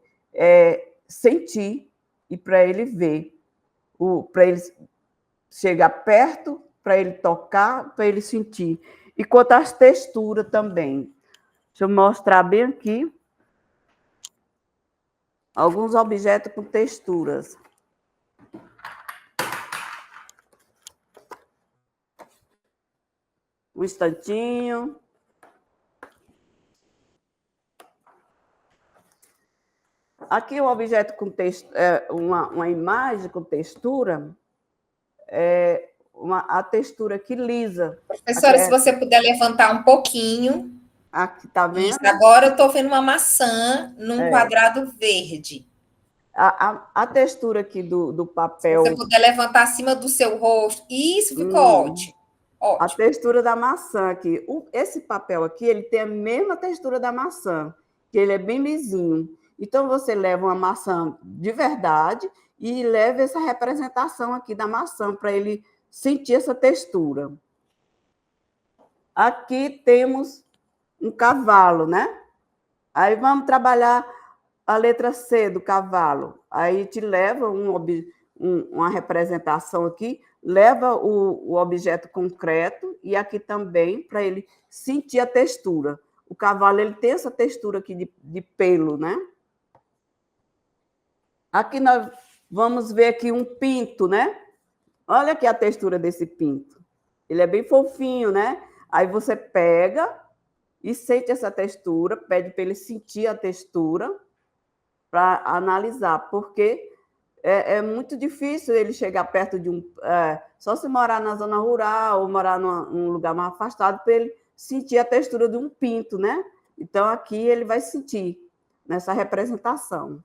sentir e para ele ver, para ele chegar perto, para ele tocar, para ele sentir. E quanto às texturas também. Deixa eu mostrar bem aqui alguns objetos com texturas. Um instantinho. Aqui um objeto com textura, uma imagem com textura, a textura aqui lisa. Professora, se você puder levantar um pouquinho. Aqui, tá vendo? Isso, agora eu estou vendo uma maçã num quadrado verde. A textura aqui do papel... Se você puder levantar acima do seu rosto. Isso, ficou ótimo. A textura da maçã aqui. Esse papel aqui, ele tem a mesma textura da maçã, que ele é bem lisinho. Então, você leva uma maçã de verdade e leva essa representação aqui da maçã para ele sentir essa textura. Aqui temos um cavalo, né? Aí vamos trabalhar a letra C do cavalo. Aí te leva uma representação aqui, leva o objeto concreto e aqui também para ele sentir a textura. O cavalo ele tem essa textura aqui de pelo, né? Aqui nós vamos ver aqui um pinto, né? Olha aqui a textura desse pinto. Ele é bem fofinho, né? Aí você pega e sente essa textura, pede para ele sentir a textura para analisar, porque é muito difícil ele chegar perto de um... só se morar na zona rural ou morar num lugar mais afastado para ele sentir a textura de um pinto, né? Então, aqui ele vai sentir nessa representação.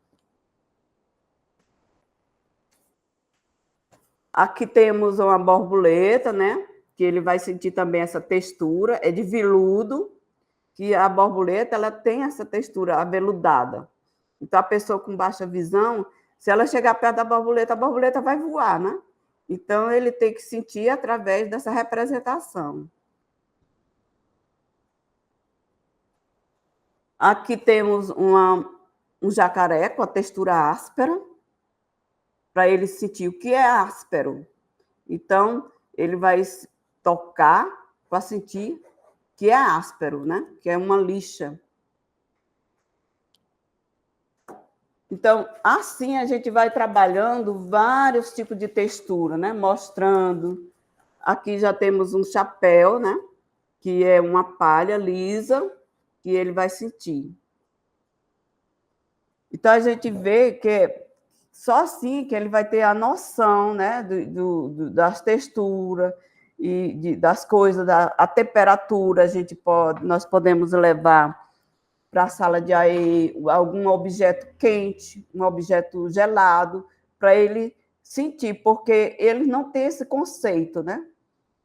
Aqui temos uma borboleta, né? Que ele vai sentir também essa textura, é de veludo, que a borboleta ela tem essa textura aveludada. Então, a pessoa com baixa visão, se ela chegar perto da borboleta, a borboleta vai voar, né? Então, ele tem que sentir através dessa representação. Aqui temos um jacaré com a textura áspera, para ele sentir o que é áspero. Então, ele vai tocar para sentir que é áspero, né? Que é uma lixa. Então, assim a gente vai trabalhando vários tipos de textura, né? Mostrando. Aqui já temos um chapéu, né? Que é uma palha lisa que ele vai sentir. Então, a gente vê que só assim que ele vai ter a noção, né? Das texturas e das coisas, a temperatura nós podemos levar para a sala de air algum objeto quente, um objeto gelado, para ele sentir, porque eles não têm esse conceito, né?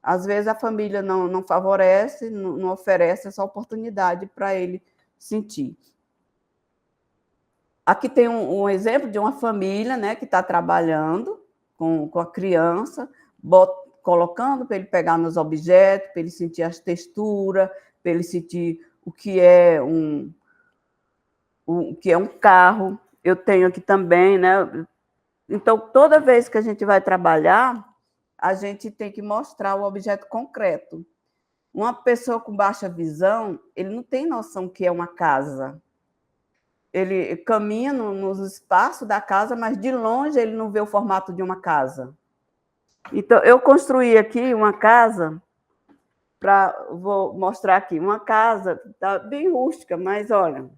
Às vezes a família não favorece, não oferece essa oportunidade para ele sentir. Aqui tem um exemplo de uma família, né, que está trabalhando com a criança, colocando para ele pegar nos objetos, para ele sentir as texturas, para ele sentir o que é um carro. Eu tenho aqui também, né? Então, toda vez que a gente vai trabalhar, a gente tem que mostrar o objeto concreto. Uma pessoa com baixa visão, ele não tem noção que é uma casa. Ele caminha nos espaços da casa, mas de longe ele não vê o formato de uma casa. Então, eu construí aqui uma casa, vou mostrar aqui, uma casa tá bem rústica, mas olha,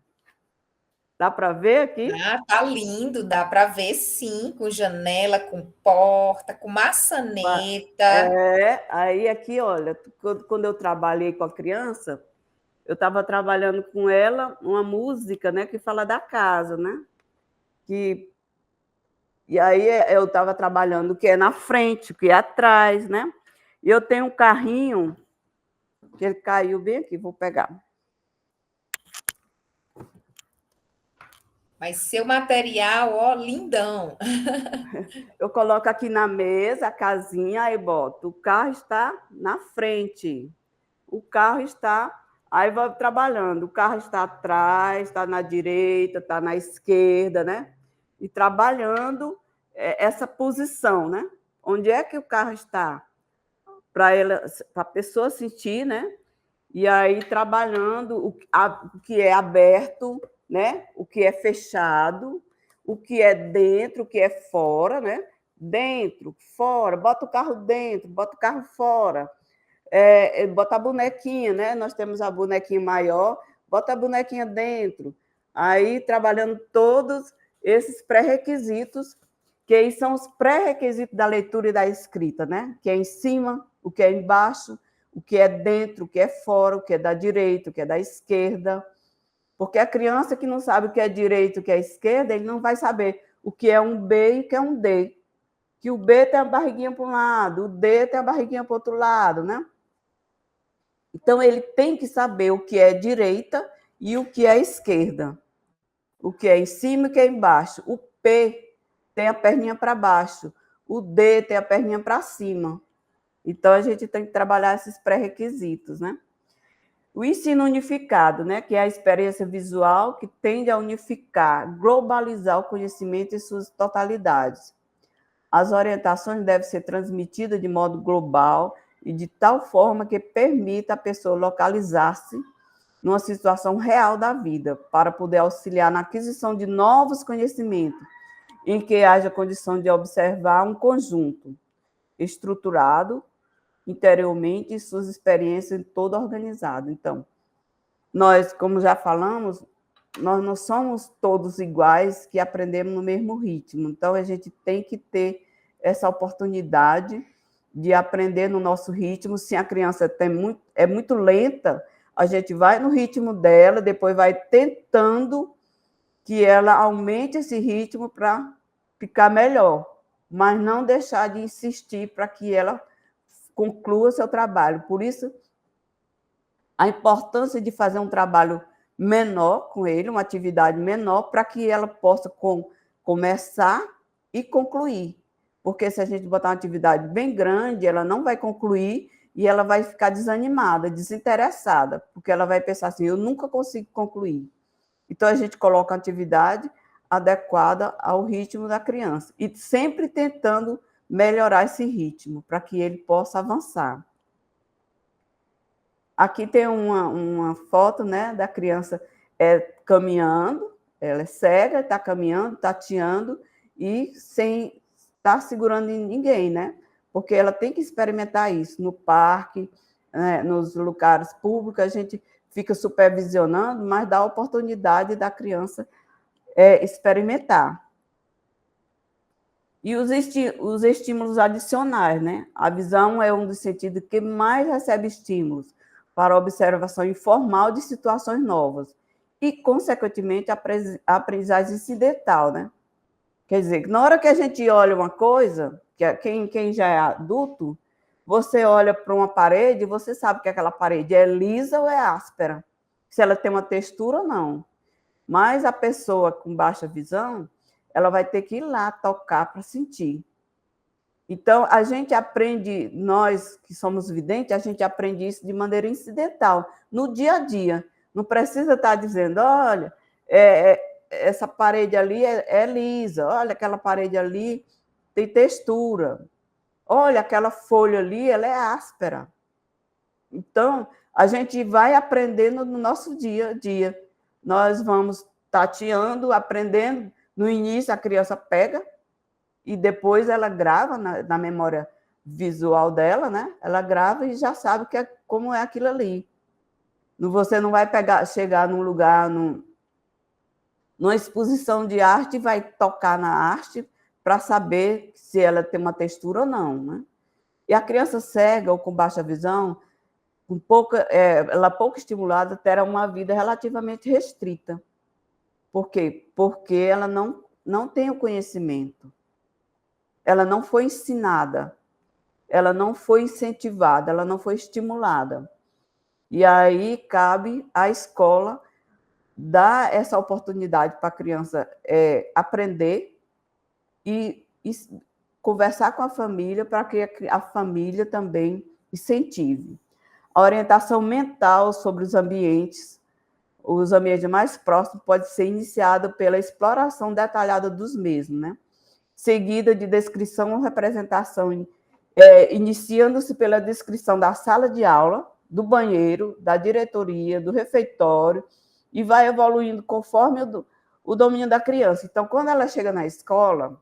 dá para ver aqui? Ah, tá lindo, dá para ver sim, com janela, com porta, com maçaneta. Aí aqui, olha, quando eu trabalhei com a criança, eu estava trabalhando com ela uma música, né, que fala da casa, né? E aí eu estava trabalhando o que é na frente, o que é atrás, né? E eu tenho um carrinho que ele caiu bem aqui, vou pegar. Mas seu material, ó, lindão. Eu coloco aqui na mesa a casinha, aí boto, o carro está na frente, o carro está... Aí vai trabalhando, o carro está atrás, está na direita, está na esquerda, né? E trabalhando essa posição, né? Onde é que o carro está? Para a pessoa sentir, né? E aí trabalhando o que é aberto, né? O que é fechado, o que é dentro, o que é fora, né? Dentro, fora, bota o carro dentro, bota o carro fora. Bota a bonequinha, né? Nós temos a bonequinha maior, bota a bonequinha dentro. Aí, trabalhando todos esses pré-requisitos, que aí são os pré-requisitos da leitura e da escrita, né? Que é em cima, o que é embaixo, o que é dentro, o que é fora, o que é da direita, o que é da esquerda. Porque a criança que não sabe o que é direito, o que é esquerda, ele não vai saber o que é um B e o que é um D. Que o B tem a barriguinha para um lado, o D tem a barriguinha para o outro lado, né? Então, ele tem que saber o que é direita e o que é esquerda. O que é em cima e o que é embaixo. O P tem a perninha para baixo. O D tem a perninha para cima. Então, a gente tem que trabalhar esses pré-requisitos, né? O ensino unificado, né, que é a experiência visual que tende a unificar, globalizar o conhecimento em suas totalidades. As orientações devem ser transmitidas de modo global e de tal forma que permita a pessoa localizar-se numa situação real da vida, para poder auxiliar na aquisição de novos conhecimentos, em que haja condição de observar um conjunto estruturado interiormente e suas experiências todo organizado. Então, nós, como já falamos, nós não somos todos iguais que aprendemos no mesmo ritmo. Então, a gente tem que ter essa oportunidade de aprender no nosso ritmo. Se a criança é muito lenta, a gente vai no ritmo dela, depois vai tentando que ela aumente esse ritmo para ficar melhor, mas não deixar de insistir para que ela conclua seu trabalho. Por isso, a importância de fazer um trabalho menor com ele, uma atividade menor, para que ela possa começar e concluir. Porque se a gente botar uma atividade bem grande, ela não vai concluir e ela vai ficar desanimada, desinteressada, porque ela vai pensar assim, eu nunca consigo concluir. Então, a gente coloca uma atividade adequada ao ritmo da criança e sempre tentando melhorar esse ritmo para que ele possa avançar. Aqui tem uma foto, né, da criança caminhando, ela é cega, está caminhando, tateando e sem estar segurando em ninguém, né? Porque ela tem que experimentar isso no parque, né, nos lugares públicos, a gente fica supervisionando, mas dá a oportunidade da criança experimentar. E os estímulos adicionais, né? A visão é um dos sentidos que mais recebe estímulos para a observação informal de situações novas e, consequentemente, a aprendizagem incidental, né? Quer dizer, na hora que a gente olha uma coisa, quem já é adulto, você olha para uma parede, você sabe que aquela parede é lisa ou é áspera, se ela tem uma textura ou não. Mas a pessoa com baixa visão, ela vai ter que ir lá tocar para sentir. Então, a gente aprende, nós que somos videntes, a gente aprende isso de maneira incidental, no dia a dia. Não precisa estar dizendo, olha, essa parede ali é lisa, olha, aquela parede ali tem textura, olha, aquela folha ali, ela é áspera. Então, a gente vai aprendendo no nosso dia a dia. Nós vamos tateando, aprendendo. No início, a criança pega e depois ela grava na memória visual dela, né? Ela grava e já sabe como é aquilo ali. Você não vai chegar num lugar, numa exposição de arte e vai tocar na arte para saber se ela tem uma textura ou não, né? E a criança cega ou com baixa visão, ela pouco estimulada, terá uma vida relativamente restrita. Por quê? Porque ela não tem o conhecimento. Ela não foi ensinada, ela não foi incentivada, ela não foi estimulada. E aí cabe à escola dar essa oportunidade para a criança aprender e conversar com a família para que a família também incentive. A orientação mental sobre os ambientes mais próximos pode ser iniciada pela exploração detalhada dos mesmos, né? Seguida de descrição ou representação, iniciando-se pela descrição da sala de aula, do banheiro, da diretoria, do refeitório, e vai evoluindo conforme o domínio da criança. Então, quando ela chega na escola,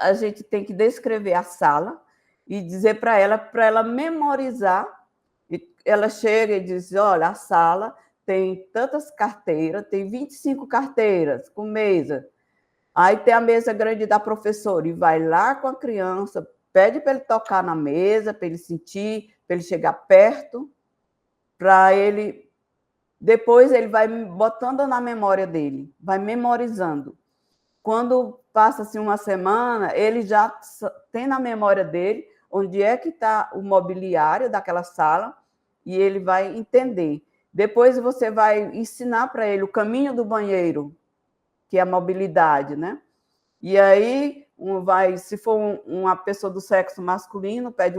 a gente tem que descrever a sala e dizer para ela memorizar. Ela chega e diz, olha, a sala tem tantas carteiras, tem 25 carteiras com mesa. Aí tem a mesa grande da professora e vai lá com a criança, pede para ele tocar na mesa, para ele sentir, para ele chegar perto, para ele... Depois ele vai botando na memória dele, vai memorizando. Quando passa-se uma semana, ele já tem na memória dele onde é que está o mobiliário daquela sala e ele vai entender. Depois você vai ensinar para ele o caminho do banheiro, que é a mobilidade, né? E aí, se for uma pessoa do sexo masculino, pede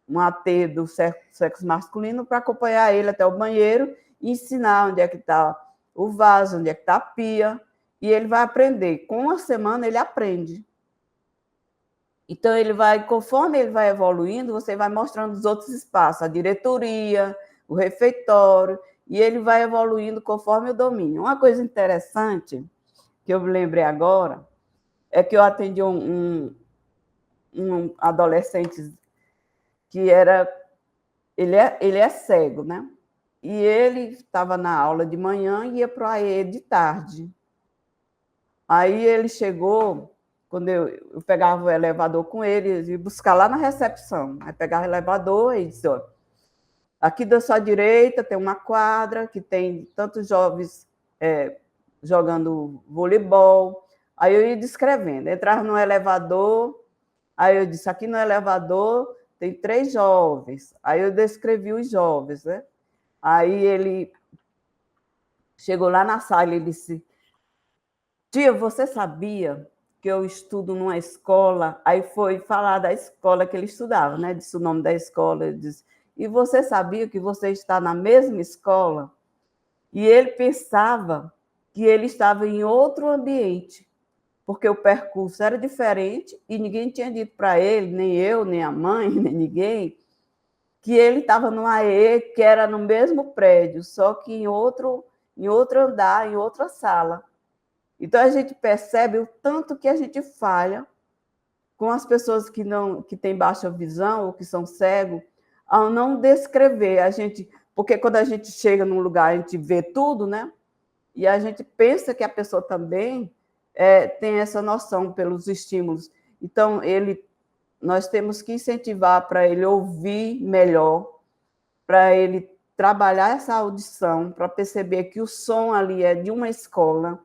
um AT do sexo masculino para acompanhar ele até o banheiro e ensinar onde é que está o vaso, onde é que está a pia, e ele vai aprender. Com uma semana, ele aprende. Então, ele vai, conforme ele vai evoluindo, você vai mostrando os outros espaços, a diretoria, o refeitório, e ele vai evoluindo conforme o domínio. Uma coisa interessante, que eu me lembrei agora, é que eu atendi um adolescente que era... Ele é cego, né? E ele estava na aula de manhã e ia para o AE de tarde. Aí ele chegou, quando eu pegava o elevador com ele, ia buscar lá na recepção. Aí pegava o elevador e disse, ó, aqui da sua direita tem uma quadra que tem tantos jovens jogando voleibol. Aí eu ia descrevendo. Entrava no elevador, aí eu disse, aqui no elevador tem 3 jovens. Aí eu descrevi os jovens, né? Aí ele chegou lá na sala e disse, tia, você sabia que eu estudo numa escola? Aí foi falar da escola que ele estudava, né? Disse o nome da escola. Ele disse, e você sabia que você está na mesma escola? E ele pensava que ele estava em outro ambiente, porque o percurso era diferente e ninguém tinha dito para ele, nem eu, nem a mãe, nem ninguém, que ele estava no AE, que era no mesmo prédio, só que em outro andar, em outra sala. Então, a gente percebe o tanto que a gente falha com as pessoas que têm baixa visão ou que são cegos, ao não descrever. Porque quando a gente chega num lugar, a gente vê tudo, né? E a gente pensa que a pessoa também tem essa noção pelos estímulos. Então, nós temos que incentivar para ele ouvir melhor, para ele trabalhar essa audição, para perceber que o som ali é de uma escola,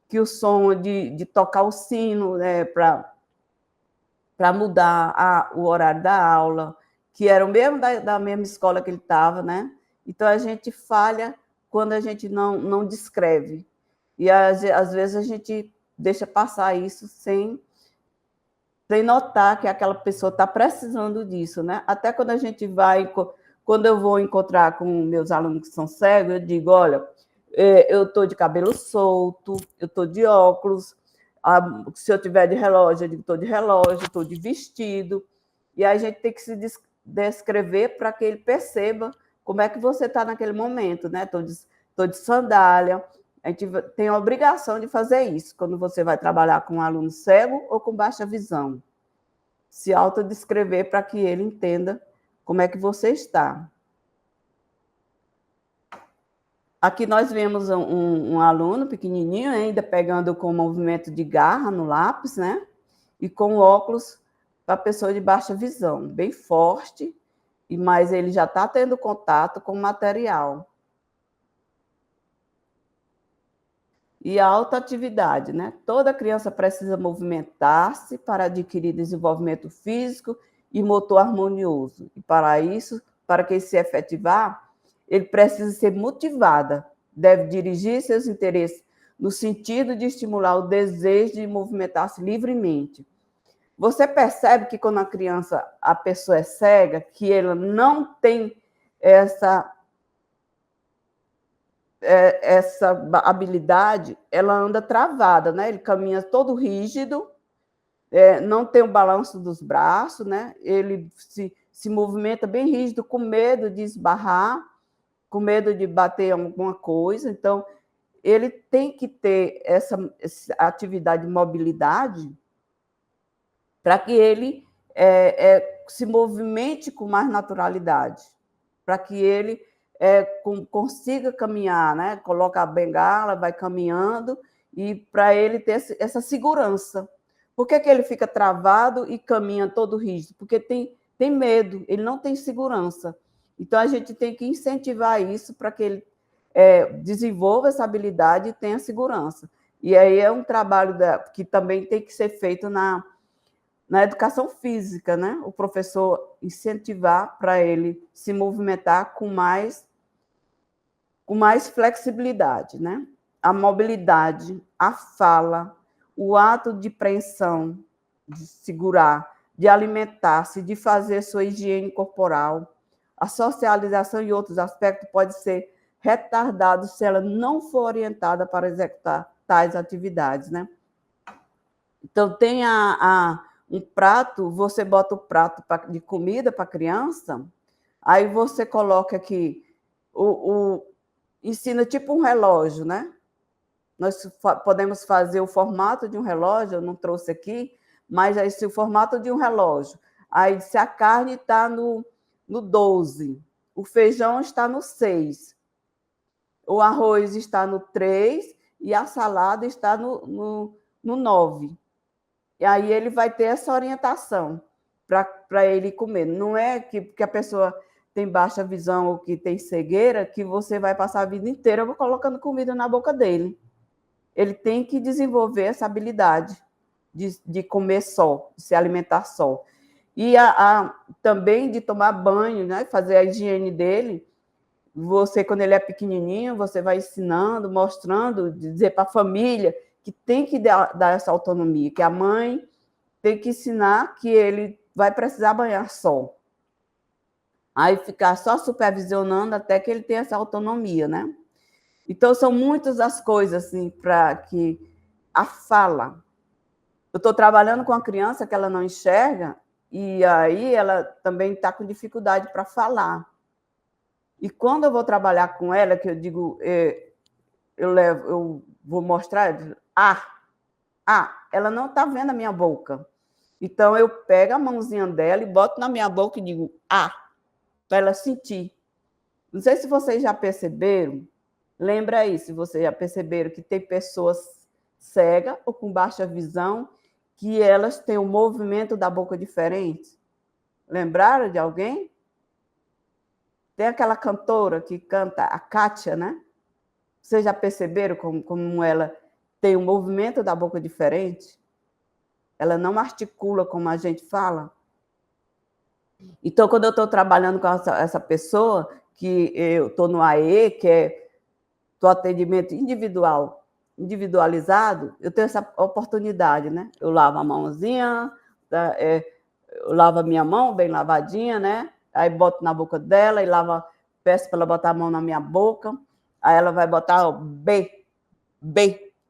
que o som de tocar o sino, né, para mudar o horário da aula, que era o mesmo da mesma escola que ele estava, né? Então, a gente falha quando a gente não descreve. E, às vezes, a gente deixa passar isso sem notar que aquela pessoa está precisando disso, né? Até quando a gente quando eu vou encontrar com meus alunos que são cegos, eu digo, olha, eu estou de cabelo solto, eu estou de óculos, se eu tiver de relógio, eu digo estou de relógio, estou de vestido, e a gente tem que se descrever para que ele perceba como é que você está naquele momento, né? Estou de sandália. A gente tem a obrigação de fazer isso quando você vai trabalhar com um aluno cego ou com baixa visão. Se autodescrever para que ele entenda como é que você está. Aqui nós vemos um aluno pequenininho, ainda pegando com movimento de garra no lápis, né? E com óculos para pessoa de baixa visão, bem forte, mas ele já está tendo contato com o material. E a autoatividade, né? Toda criança precisa movimentar-se para adquirir desenvolvimento físico e motor harmonioso. E para isso, para que se efetivar, ele precisa ser motivada, deve dirigir seus interesses no sentido de estimular o desejo de movimentar-se livremente. Você percebe que quando a pessoa é cega, que ela não tem essa habilidade, ela anda travada, né? Ele caminha todo rígido, não tem o balanço dos braços, né? Ele se movimenta bem rígido, com medo de esbarrar, com medo de bater em alguma coisa. Então, ele tem que ter essa atividade de mobilidade para que ele se movimente com mais naturalidade, para que ele consiga caminhar, né? Coloca a bengala, vai caminhando, e para ele ter essa segurança. Por que ele fica travado e caminha todo rígido? Porque tem medo, ele não tem segurança. Então, a gente tem que incentivar isso para que ele desenvolva essa habilidade e tenha segurança. E aí é um trabalho que também tem que ser feito na educação física, né? O professor incentivar para ele se movimentar com mais flexibilidade, né? A mobilidade, a fala, o ato de preensão, de segurar, de alimentar-se, de fazer sua higiene corporal. A socialização e outros aspectos podem ser retardados se ela não for orientada para executar tais atividades, né? Então, tem um prato, você bota o prato de comida para a criança, aí você coloca aqui, ensina tipo um relógio, né? Nós podemos fazer o formato de um relógio, eu não trouxe aqui, mas aí, se o formato de um relógio. Aí, se a carne está no 12, o feijão está no 6, o arroz está no 3 e a salada está no 9. E aí ele vai ter essa orientação para ele comer. Não é que a pessoa tem baixa visão ou que tem cegueira que você vai passar a vida inteira colocando comida na boca dele. Ele tem que desenvolver essa habilidade de comer só, de se alimentar só. E também de tomar banho, né? Fazer a higiene dele. Você, quando ele é pequenininho, você vai ensinando, mostrando, dizer para a família que tem que dar essa autonomia, que a mãe tem que ensinar que ele vai precisar banhar só. Aí ficar só supervisionando até que ele tenha essa autonomia, né? Então, são muitas as coisas, assim, para que a fala. Eu estou trabalhando com uma criança que ela não enxerga, e aí ela também está com dificuldade para falar. E quando eu vou trabalhar com ela, que eu digo, eu vou mostrar, ela não está vendo a minha boca. Então, eu pego a mãozinha dela e boto na minha boca e digo, para ela sentir. Não sei se vocês já perceberam, lembra aí, se vocês já perceberam que tem pessoas cegas ou com baixa visão, que elas têm um movimento da boca diferente. Lembraram de alguém? Tem aquela cantora que canta, a Kátia, né? Vocês já perceberam como ela tem um movimento da boca diferente? Ela não articula como a gente fala. Então, quando eu estou trabalhando com essa pessoa, que eu estou no AE, que é do atendimento individualizado, eu tenho essa oportunidade, né? Eu lavo a mãozinha, eu lavo a minha mão bem lavadinha, né? Aí boto na boca dela e peço para ela botar a mão na minha boca, aí ela vai botar B,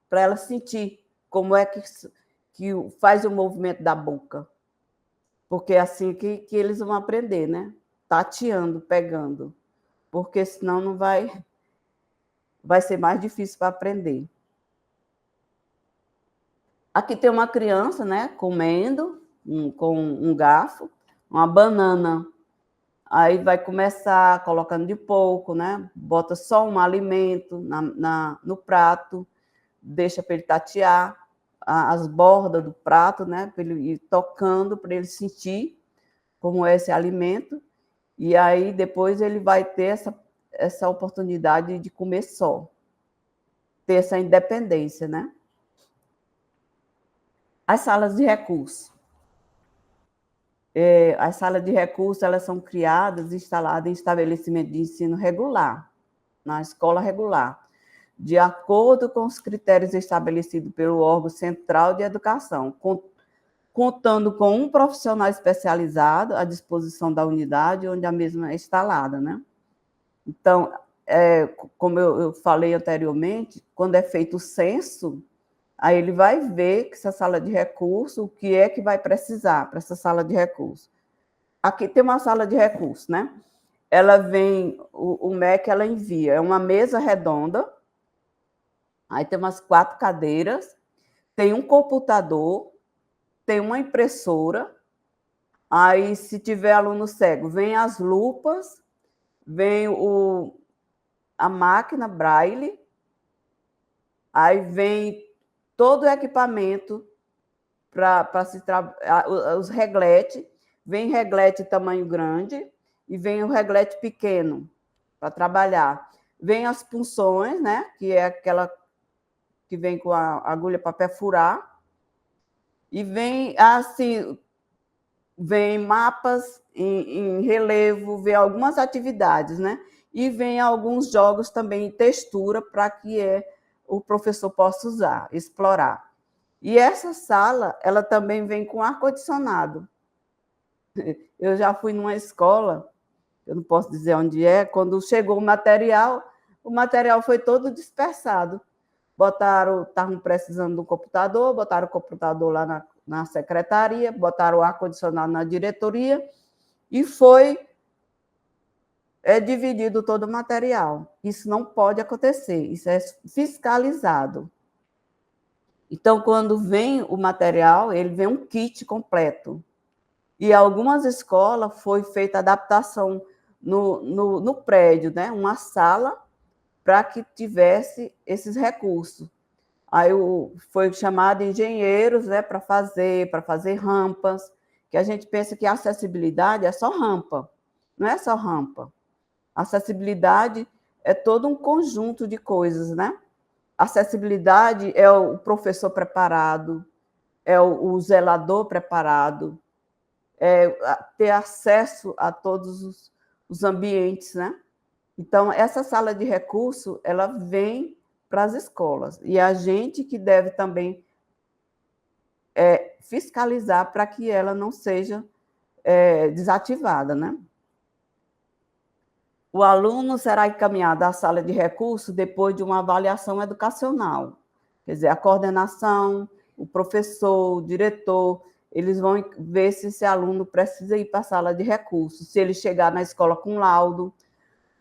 para ela sentir como é que faz o movimento da boca. Porque é assim que eles vão aprender, né? Tateando, pegando. Porque senão não vai ser mais difícil para aprender. Aqui tem uma criança, né, comendo com um garfo, uma banana. Aí vai começar colocando de pouco, né? Bota só um alimento no prato, deixa para ele tatear as bordas do prato, né? Para ele ir tocando, para ele sentir como é esse alimento. E aí depois ele vai ter essa oportunidade de comer só, ter essa independência, né? As salas de recurso. As salas de recurso, elas são criadas e instaladas em estabelecimento de ensino regular, na escola regular, de acordo com os critérios estabelecidos pelo órgão central de educação, contando com um profissional especializado à disposição da unidade onde a mesma é instalada, né? Então, como eu falei anteriormente, quando é feito o censo, aí ele vai ver que essa sala de recurso, o que é que vai precisar para essa sala de recurso. Aqui tem uma sala de recurso, né? Ela vem, o MEC, ela envia, é uma mesa redonda, aí tem umas 4 cadeiras, tem um computador, tem uma impressora, aí se tiver aluno cego, vem as lupas, vem a máquina Braille, aí vem todo o equipamento para se trabalhar, os regletes, vem reglete tamanho grande e vem o reglete pequeno para trabalhar. Vem as punções, né, que é aquela que vem com a agulha para perfurar, e vem assim, vem mapas em relevo, vem algumas atividades, né? E vem alguns jogos também em textura para que o professor possa usar, explorar. E essa sala, ela também vem com ar-condicionado. Eu já fui numa escola, eu não posso dizer onde é, quando chegou o material foi todo dispersado. Estavam precisando do computador, botaram o computador lá na secretaria, botaram o ar-condicionado na diretoria e foi dividido todo o material. Isso não pode acontecer, isso é fiscalizado. Então, quando vem o material, ele vem um kit completo. E algumas escolas foi feita adaptação no prédio, né? Uma sala para que tivesse esses recursos. Aí foi chamado engenheiros, né, para fazer rampas, que a gente pensa que a acessibilidade é só rampa, não é só rampa. Acessibilidade é todo um conjunto de coisas, né? Acessibilidade é o professor preparado, é o zelador preparado, é ter acesso a todos os ambientes, né? Então, essa sala de recurso, ela vem para as escolas. E a gente que deve também fiscalizar para que ela não seja desativada, né? O aluno será encaminhado à sala de recurso depois de uma avaliação educacional. Quer dizer, a coordenação, o professor, o diretor, eles vão ver se esse aluno precisa ir para a sala de recurso, se ele chegar na escola com laudo.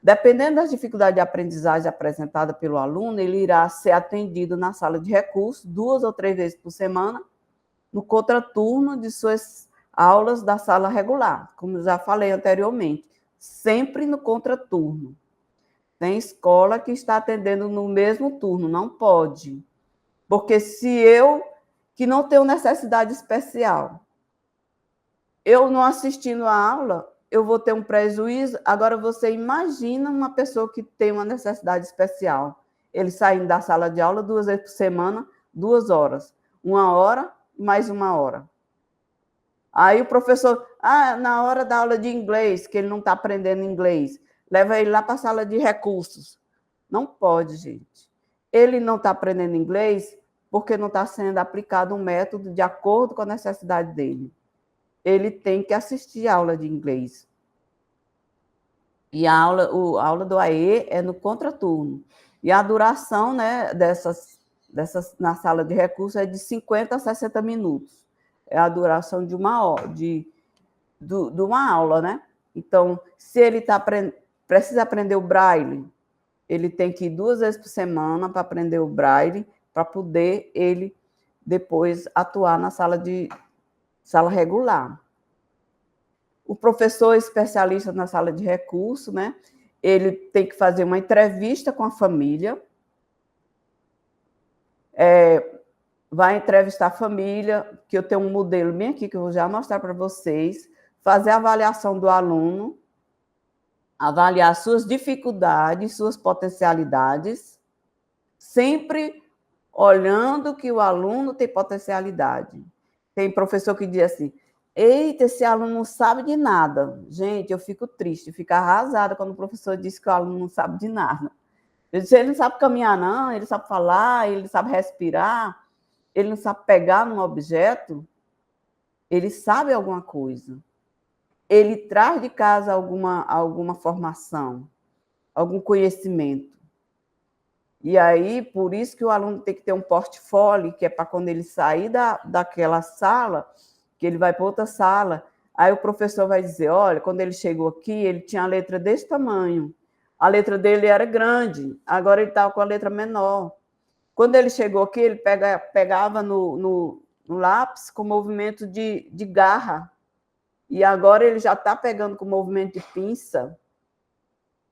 Dependendo das dificuldades de aprendizagem apresentada pelo aluno, ele irá ser atendido na sala de recurso 2 ou 3 vezes por semana, no contraturno de suas aulas da sala regular, como já falei anteriormente, sempre no contraturno. Tem escola que está atendendo no mesmo turno, não pode. Porque se eu, que não tenho necessidade especial, eu não assistindo a aula, eu vou ter um prejuízo. Agora, você imagina uma pessoa que tem uma necessidade especial. Ele saindo da sala de aula 2 vezes por semana, 2 horas. 1 hora, mais 1 hora. Aí o professor, na hora da aula de inglês, que ele não está aprendendo inglês, leva ele lá para a sala de recursos. Não pode, gente. Ele não está aprendendo inglês porque não está sendo aplicado um método de acordo com a necessidade dele. Ele tem que assistir a aula de inglês. E a aula do AE é no contraturno. E a duração, né, dessas na sala de recursos é de 50 a 60 minutos. É a duração de uma aula, né? Então, se ele precisa aprender o braille, ele tem que ir 2 vezes por semana para aprender o braille, para poder ele depois atuar na sala regular. O professor especialista na sala de recurso, né? Ele tem que fazer uma entrevista com a família, vai entrevistar a família, que eu tenho um modelo bem aqui, que eu vou já mostrar para vocês, fazer a avaliação do aluno, avaliar suas dificuldades, suas potencialidades, sempre olhando que o aluno tem potencialidade. Tem professor que diz assim, eita, esse aluno não sabe de nada. Gente, eu fico triste, fico arrasada quando o professor diz que o aluno não sabe de nada. Eu disse, ele não sabe caminhar, não, ele sabe falar, ele sabe respirar, ele não sabe pegar num objeto, ele sabe alguma coisa. Ele traz de casa alguma formação, algum conhecimento. E aí, por isso que o aluno tem que ter um portfólio, que é para quando ele sair daquela sala, que ele vai para outra sala, aí o professor vai dizer, olha, quando ele chegou aqui, ele tinha a letra desse tamanho, a letra dele era grande, agora ele estava com a letra menor. Quando ele chegou aqui, ele pegava no lápis com movimento de garra, e agora ele já está pegando com movimento de pinça.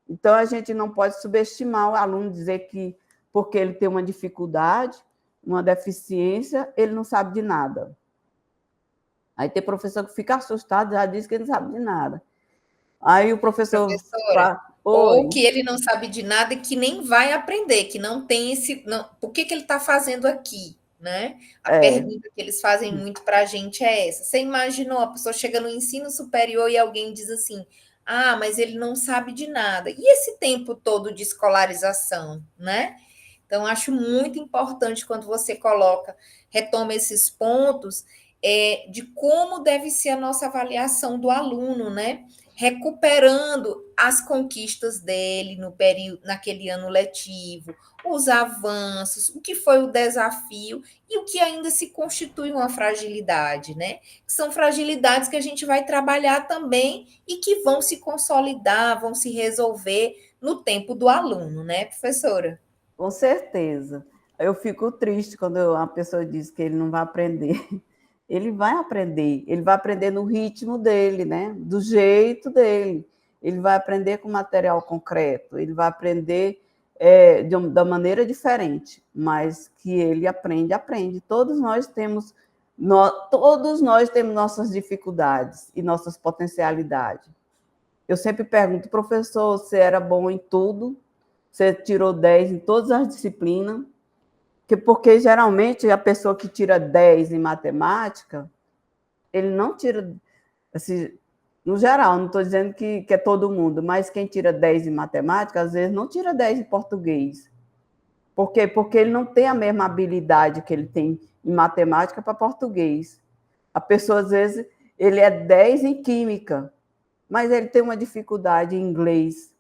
Então, a gente não pode subestimar o aluno, dizer que porque ele tem uma dificuldade, uma deficiência, ele não sabe de nada. Aí tem professor que fica assustado, já diz que ele não sabe de nada. Aí o professor Professora, fala, ou oi, que ele não sabe de nada e que nem vai aprender, que não tem esse. Não, por que ele está fazendo aqui? Né? A pergunta que eles fazem muito para a gente é essa. Você imaginou a pessoa chega no ensino superior e alguém diz assim: ah, mas ele não sabe de nada. E esse tempo todo de escolarização, né? Então, acho muito importante quando você retoma esses pontos, de como deve ser a nossa avaliação do aluno, né? Recuperando as conquistas dele no período, naquele ano letivo, os avanços, o que foi o desafio e o que ainda se constitui uma fragilidade, né? Que são fragilidades que a gente vai trabalhar também e que vão se consolidar, vão se resolver no tempo do aluno, né, professora? Com certeza. Eu fico triste quando a pessoa diz que ele não vai aprender. Ele vai aprender no ritmo dele, né? Do jeito dele. Ele vai aprender com material concreto, ele vai aprender da maneira diferente, mas que ele aprende, aprende. Todos nós temos nossas dificuldades e nossas potencialidades. Eu sempre pergunto, professor, você era bom em tudo? Você tirou 10 em todas as disciplinas? Porque geralmente a pessoa que tira 10 em matemática, ele não tira, assim, no geral, não estou dizendo que é todo mundo, mas quem tira 10 em matemática, às vezes não tira 10 em português. Por quê? Porque ele não tem a mesma habilidade que ele tem em matemática para português. A pessoa, às vezes, ele é 10 em química, mas ele tem uma dificuldade em inglês.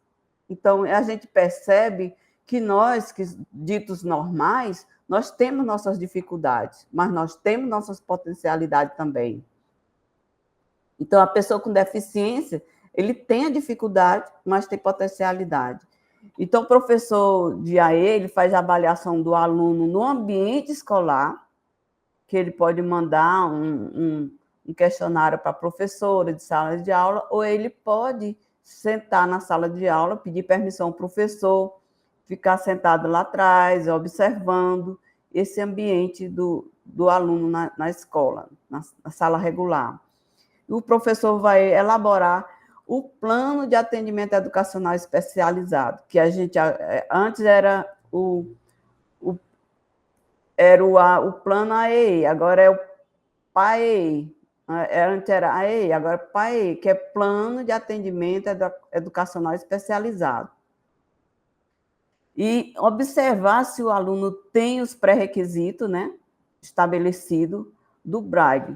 Então, a gente percebe que nós, que ditos normais, nós temos nossas dificuldades, mas nós temos nossas potencialidades também. Então, a pessoa com deficiência, ele tem a dificuldade, mas tem potencialidade. Então, o professor de AE, ele faz a avaliação do aluno no ambiente escolar, que ele pode mandar um questionário para a professora de sala de aula, ou ele pode sentar na sala de aula, pedir permissão ao professor, ficar sentado lá atrás, observando esse ambiente do aluno na escola, na sala regular. E o professor vai elaborar o plano de atendimento educacional especializado, que a gente antes era o plano AEE, agora é o PAEE. Antes era AEE, agora é PAEE, que é Plano de Atendimento Educacional Especializado. E observar se o aluno tem os pré-requisitos, né, estabelecido do Braille,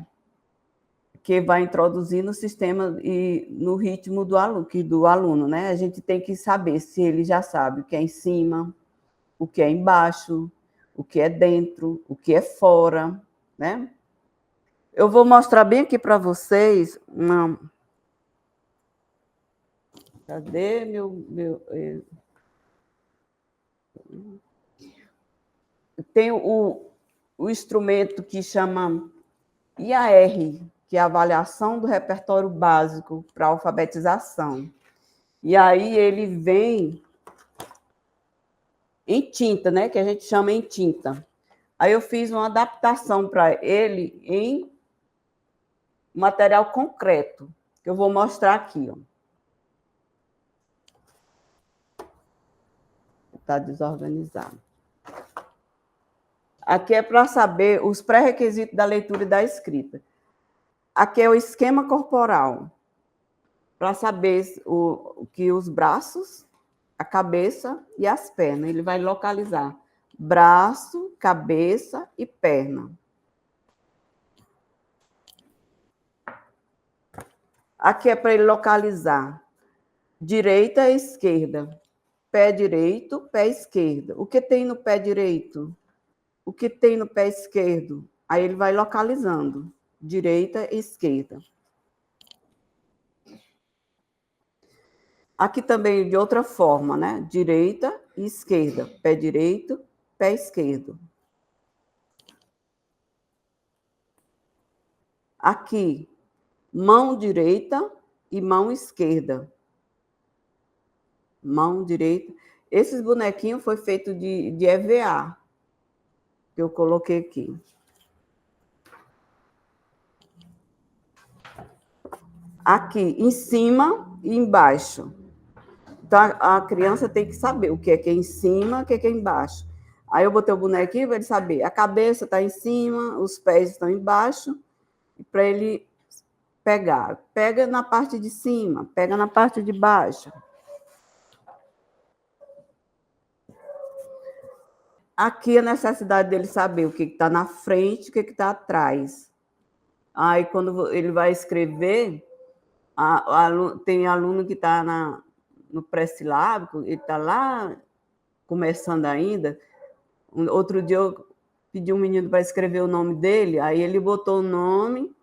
que vai introduzir no sistema e no ritmo do aluno, né? A gente tem que saber se ele já sabe o que é em cima, o que é embaixo, o que é dentro, o que é fora, né? Eu vou mostrar bem aqui para vocês uma... Cadê Tem o instrumento que chama IAR, que é a Avaliação do Repertório Básico para Alfabetização. E aí ele vem em tinta, né? Que a gente chama em tinta. Aí eu fiz uma adaptação para ele em material concreto, que eu vou mostrar aqui, ó. Está desorganizado. Aqui é para saber os pré-requisitos da leitura e da escrita. Aqui é o esquema corporal, para saber que os braços, a cabeça e as pernas. Ele vai localizar braço, cabeça e perna. Aqui é para ele localizar direita e esquerda. Pé direito, pé esquerdo. O que tem no pé direito? O que tem no pé esquerdo? Aí ele vai localizando direita e esquerda. Aqui também de outra forma, né? Direita e esquerda. Pé direito, pé esquerdo. Aqui, mão direita e mão esquerda. Mão direita. Esses bonequinhos foi feito de EVA, que eu coloquei aqui. Aqui, em cima e embaixo. Então, a criança tem que saber o que é em cima, o que é embaixo. Aí eu botei o bonequinho para ele saber. A cabeça está em cima, os pés estão embaixo, para ele pegar. Pega na parte de cima, pega na parte de baixo. Aqui a necessidade dele saber o que está na frente e o que está atrás. Aí, quando ele vai escrever, tem aluno que está no pré-silábico, ele está lá começando ainda. Outro dia eu pedi um menino para escrever o nome dele, aí ele botou o nome,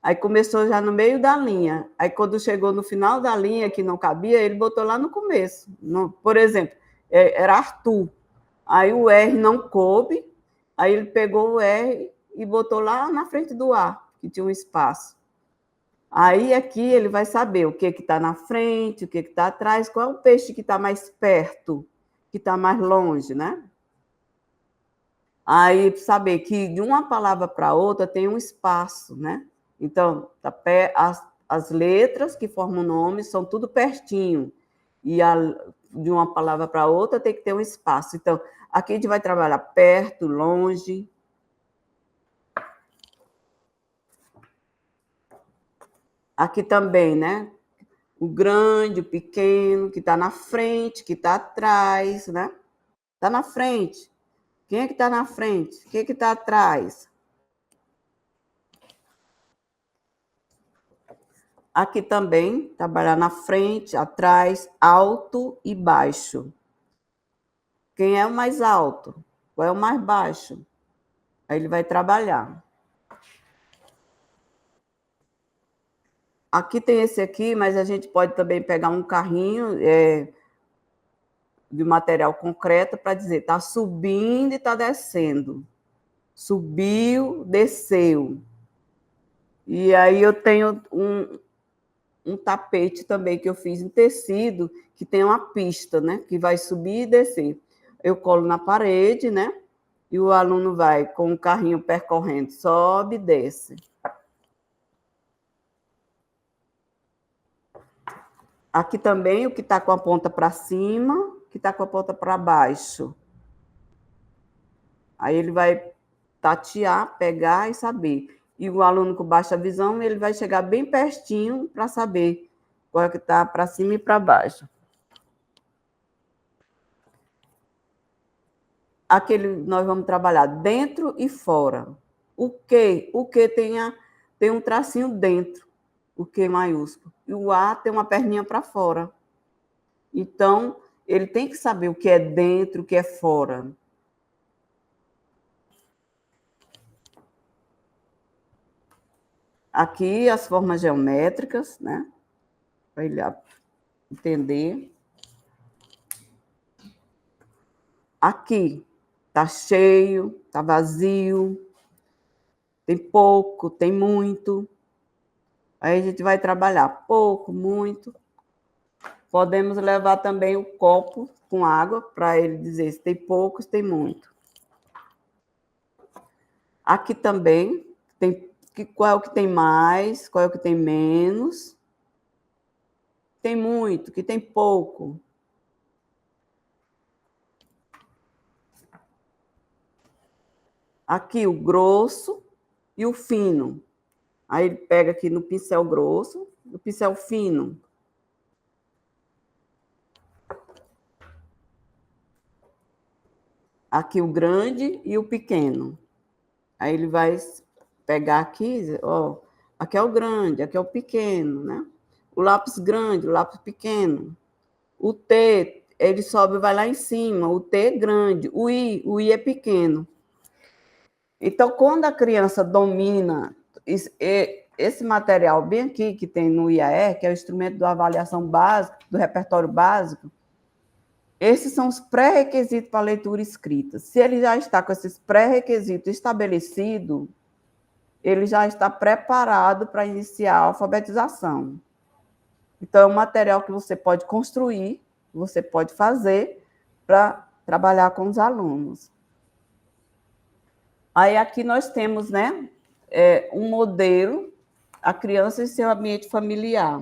aí começou já no meio da linha. Aí, quando chegou no final da linha, que não cabia, ele botou lá no começo. Por exemplo, era Arthur. Aí o R não coube, aí ele pegou o R e botou lá na frente do A, que tinha um espaço. Aí aqui ele vai saber o que está na frente, o que está atrás, qual é o peixe que está mais perto, que está mais longe, né? Aí saber que de uma palavra para outra tem um espaço, né? Então, as letras que formam o nome são tudo pertinho. E de uma palavra para outra tem que ter um espaço. Então, aqui a gente vai trabalhar perto, longe. Aqui também, né? O grande, o pequeno, que está na frente, que está atrás, né? Está na frente. Quem é que está na frente? Quem é que está atrás? Aqui também, trabalhar na frente, atrás, alto e baixo. Quem é o mais alto? Qual é o mais baixo? Aí ele vai trabalhar. Aqui tem esse aqui, mas a gente pode também pegar um carrinho de material concreto para dizer está subindo e está descendo. Subiu, desceu. E aí eu tenho um tapete também que eu fiz em tecido, que tem uma pista, né? Que vai subir e descer. Eu colo na parede, né? E o aluno vai com o carrinho percorrendo, sobe e desce. Aqui também o que está com a ponta para cima, o que está com a ponta para baixo. Aí ele vai tatear, pegar e saber. E o aluno com baixa visão, ele vai chegar bem pertinho para saber qual é que está para cima e para baixo. Aquele nós vamos trabalhar dentro e fora. O que? O que tem um tracinho dentro, o que maiúsculo. E o A tem uma perninha para fora. Então, ele tem que saber o que é dentro, o que é fora. Aqui as formas geométricas, né? Para ele entender. Aqui está cheio, está vazio, tem pouco, tem muito. Aí a gente vai trabalhar pouco, muito. Podemos levar também o copo com água para ele dizer se tem pouco, se tem muito. Aqui também tem qual é o que tem mais, qual é o que tem menos. Tem muito, que tem pouco. Aqui o grosso e o fino. Aí ele pega aqui no pincel grosso, no pincel fino. Aqui o grande e o pequeno. Aí ele vai pegar aqui, ó, aqui é o grande, aqui é o pequeno, né? O lápis grande, o lápis pequeno. O T, ele sobe e vai lá em cima. O T é grande. O I é pequeno. Então, quando a criança domina esse material bem aqui, que tem no IAE, que é o instrumento de avaliação básica, do repertório básico, esses são os pré-requisitos para a leitura escrita. Se ele já está com esses pré-requisitos estabelecidos, ele já está preparado para iniciar a alfabetização. Então, é um material que você pode construir, você pode fazer para trabalhar com os alunos. Aí aqui nós temos, né, um modelo, a criança em seu ambiente familiar.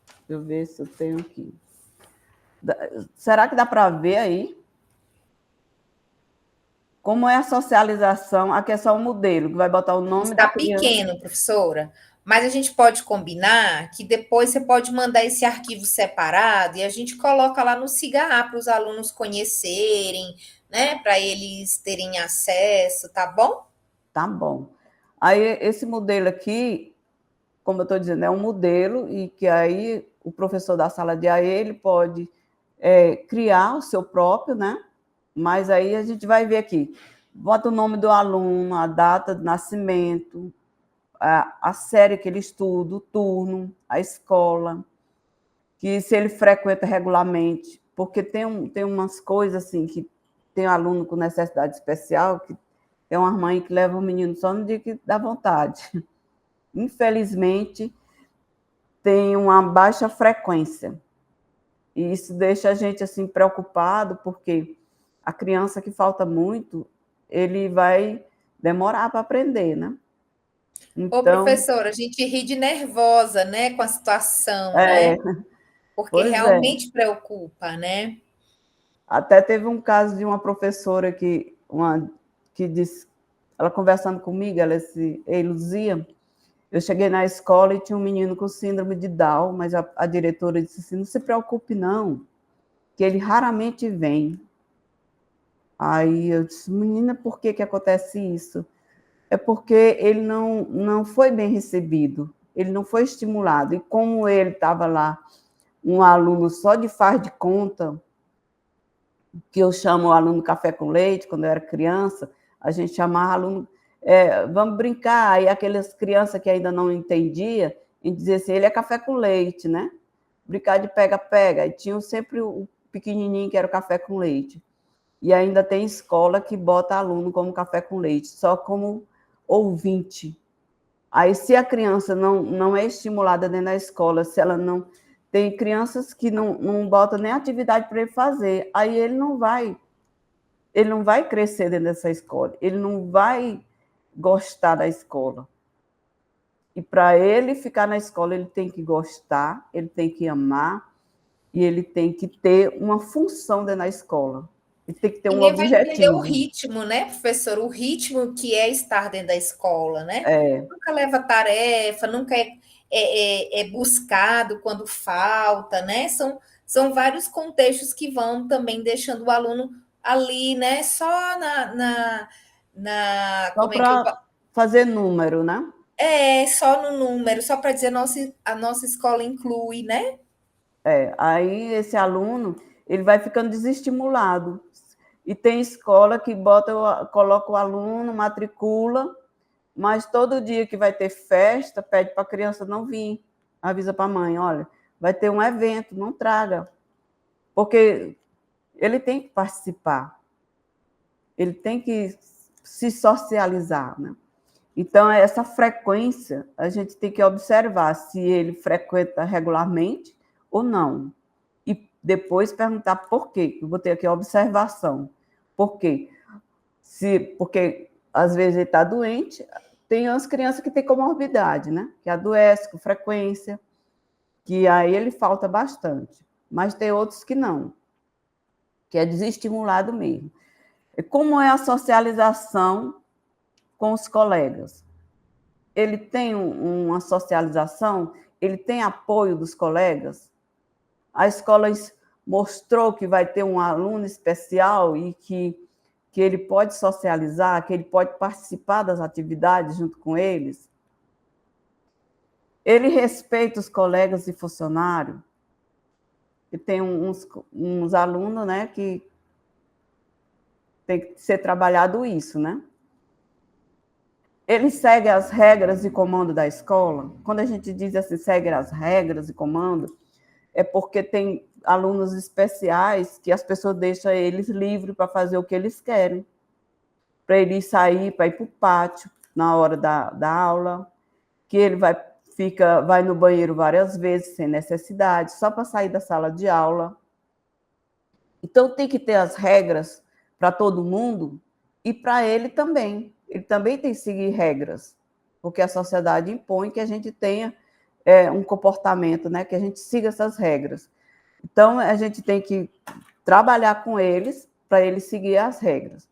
Deixa eu ver se eu tenho aqui. Será que dá para ver aí? Como é a socialização? Aqui é só um modelo, que vai botar o nome Está da criança. pequeno, professora, mas a gente pode combinar que depois você pode mandar esse arquivo separado e a gente coloca lá no SIGA para os alunos conhecerem, né? Para eles terem acesso, tá bom? Tá bom. Aí, esse modelo aqui, como eu estou dizendo, é um modelo e que aí o professor da sala de aula, ele pode criar o seu próprio, né? Mas aí a gente vai ver aqui, bota o nome do aluno, a data de nascimento, a série que ele estuda, o turno, a escola, que se ele frequenta regularmente, porque tem umas coisas assim, que tem um aluno com necessidade especial, que tem uma mãe que leva o menino só no dia que dá vontade. Infelizmente, tem uma baixa frequência. E isso deixa a gente assim preocupado, porque a criança que falta muito, ele vai demorar para aprender, né? Ô, Então, professora, a gente ri de nervosa, né, com a situação, é, né? Porque pois é. realmente preocupa, né? Até teve um caso de uma professora que disse, ela conversando comigo, ela disse, ei, Luzia, eu cheguei na escola e tinha um menino com síndrome de Down, mas a diretora disse assim, não se preocupe não, que ele raramente vem. Aí eu disse, menina, por que acontece isso? É porque ele não foi bem recebido, ele não foi estimulado. E como ele estava lá, um aluno só de faz de conta, que eu chamo o aluno café com leite, quando eu era criança, a gente chamava aluno, vamos brincar, aí aquelas crianças que ainda não entendiam, e dizia assim, ele é café com leite, né? Brincar de pega-pega, e tinha sempre o pequenininho que era o café com leite. E ainda tem escola que bota aluno como café com leite, só como ouvinte. Aí, se a criança não é estimulada dentro da escola, se ela não... Tem crianças que não botam nem atividade para ele fazer, aí ele não vai crescer dentro dessa escola, ele não vai gostar da escola. E para ele ficar na escola, ele tem que gostar, ele tem que amar, e ele tem que ter uma função dentro da escola. Ele tem que ter um Ninguém vai entender o objetivo. ritmo, né, professor? O ritmo que é estar dentro da escola, né? É, Nunca leva tarefa, nunca é buscado quando falta, né? São vários contextos que vão também deixando o aluno ali, né? Só só como é que eu para fazer número, né? só no número, só para dizer a nossa escola inclui, né? Aí esse aluno ele vai ficando desestimulado. E tem escola que coloca o aluno, matricula, mas todo dia que vai ter festa, pede para a criança não vir. Avisa para a mãe, olha, vai ter um evento, não traga. Porque ele tem que participar, ele tem que se socializar, né? Então, essa frequência, a gente tem que observar se ele frequenta regularmente ou não. E depois perguntar por quê. Eu botei aqui a observação. Por quê? Porque, às vezes, ele está doente, tem as crianças que têm comorbidade, né? Que adoecem com frequência, que aí ele falta bastante. Mas tem outros que não, que é desestimulado mesmo. E como é a socialização com os colegas? Ele tem uma socialização, ele tem apoio dos colegas. A escola mostrou que vai ter um aluno especial e que ele pode socializar, que ele pode participar das atividades junto com eles. Ele respeita os colegas e funcionários. E tem uns alunos, né, que tem que ser trabalhado isso, né? Ele segue as regras e comando da escola. Quando a gente diz assim, segue as regras e comando, é porque tem alunos especiais que as pessoas deixam eles livres para fazer o que eles querem. Para ele sair, para ir para o pátio na hora da aula, que ele vai no banheiro várias vezes, sem necessidade, só para sair da sala de aula. Então, tem que ter as regras para todo mundo e para ele também. Ele também tem que seguir regras, porque a sociedade impõe que a gente tenha um comportamento, né, que a gente siga essas regras. Então, a gente tem que trabalhar com eles para eles seguir as regras.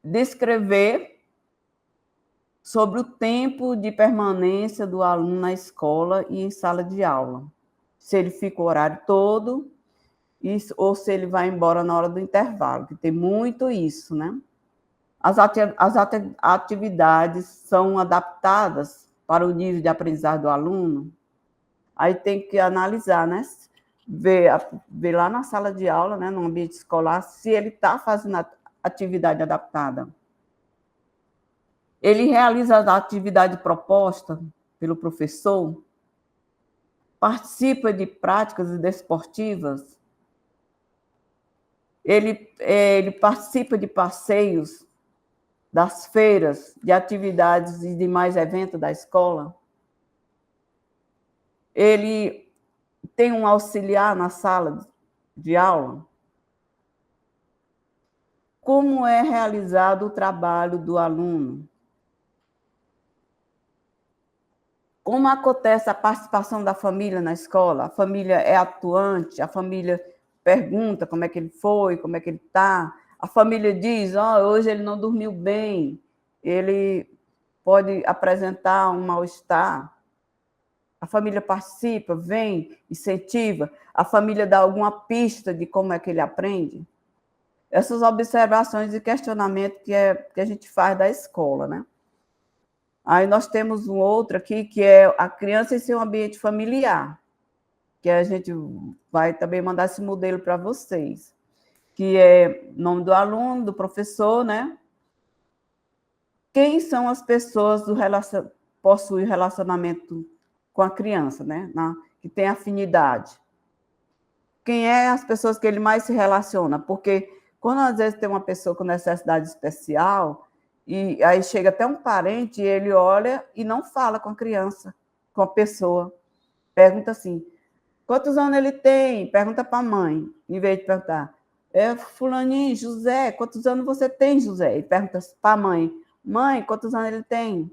Descrever sobre o tempo de permanência do aluno na escola e em sala de aula. Se ele fica o horário todo, ou se ele vai embora na hora do intervalo, que tem muito isso, né? as atividades são adaptadas para o nível de aprendizagem do aluno, aí tem que analisar, né? Ver lá na sala de aula, né, no ambiente escolar, se ele está fazendo a atividade adaptada. Ele realiza a atividade proposta pelo professor, participa de práticas desportivas, ele participa de passeios, das feiras, de atividades e demais eventos da escola. Ele tem um auxiliar na sala de aula. Como é realizado o trabalho do aluno? Como acontece a participação da família na escola? A família é atuante, a família pergunta como é que ele foi, como é que ele está. A família diz, hoje ele não dormiu bem, ele pode apresentar um mal-estar. A família participa, vem, incentiva. A família dá alguma pista de como é que ele aprende. Essas observações e questionamentos que a gente faz da escola, né? Aí nós temos um outro aqui, que é a criança em seu ambiente familiar, que a gente vai também mandar esse modelo para vocês, que é nome do aluno, do professor, né? Quem são as pessoas possuem relacionamento com a criança, né? Que tem afinidade. Quem é as pessoas que ele mais se relaciona? Porque quando às vezes tem uma pessoa com necessidade especial, e aí chega até um parente e ele olha e não fala com a criança, com a pessoa. Pergunta assim, quantos anos ele tem? Pergunta para a mãe, em vez de perguntar, fulaninho, José, quantos anos você tem, José? E pergunta para a mãe, mãe, quantos anos ele tem?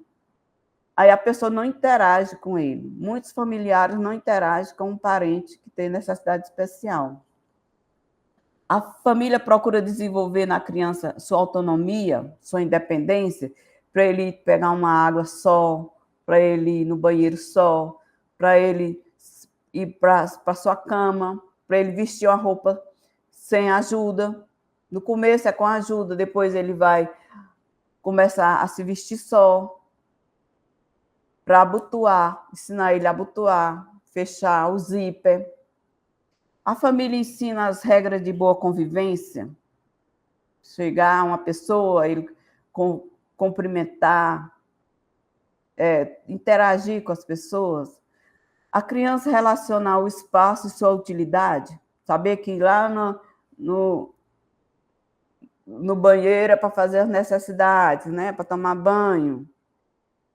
Aí a pessoa não interage com ele. Muitos familiares não interagem com um parente que tem necessidade especial. A família procura desenvolver na criança sua autonomia, sua independência, para ele pegar uma água só, para ele ir no banheiro só, para ele ir para sua cama, para ele vestir uma roupa sem ajuda. No começo é com ajuda, depois ele vai começar a se vestir só, para abotoar, ensinar ele a abotoar, fechar o zíper. A família ensina as regras de boa convivência. Chegar uma pessoa, ele cumprimentar, interagir com as pessoas. A criança relacionar o espaço e sua utilidade. Saber que lá no banheiro é para fazer as necessidades, né? Para tomar banho.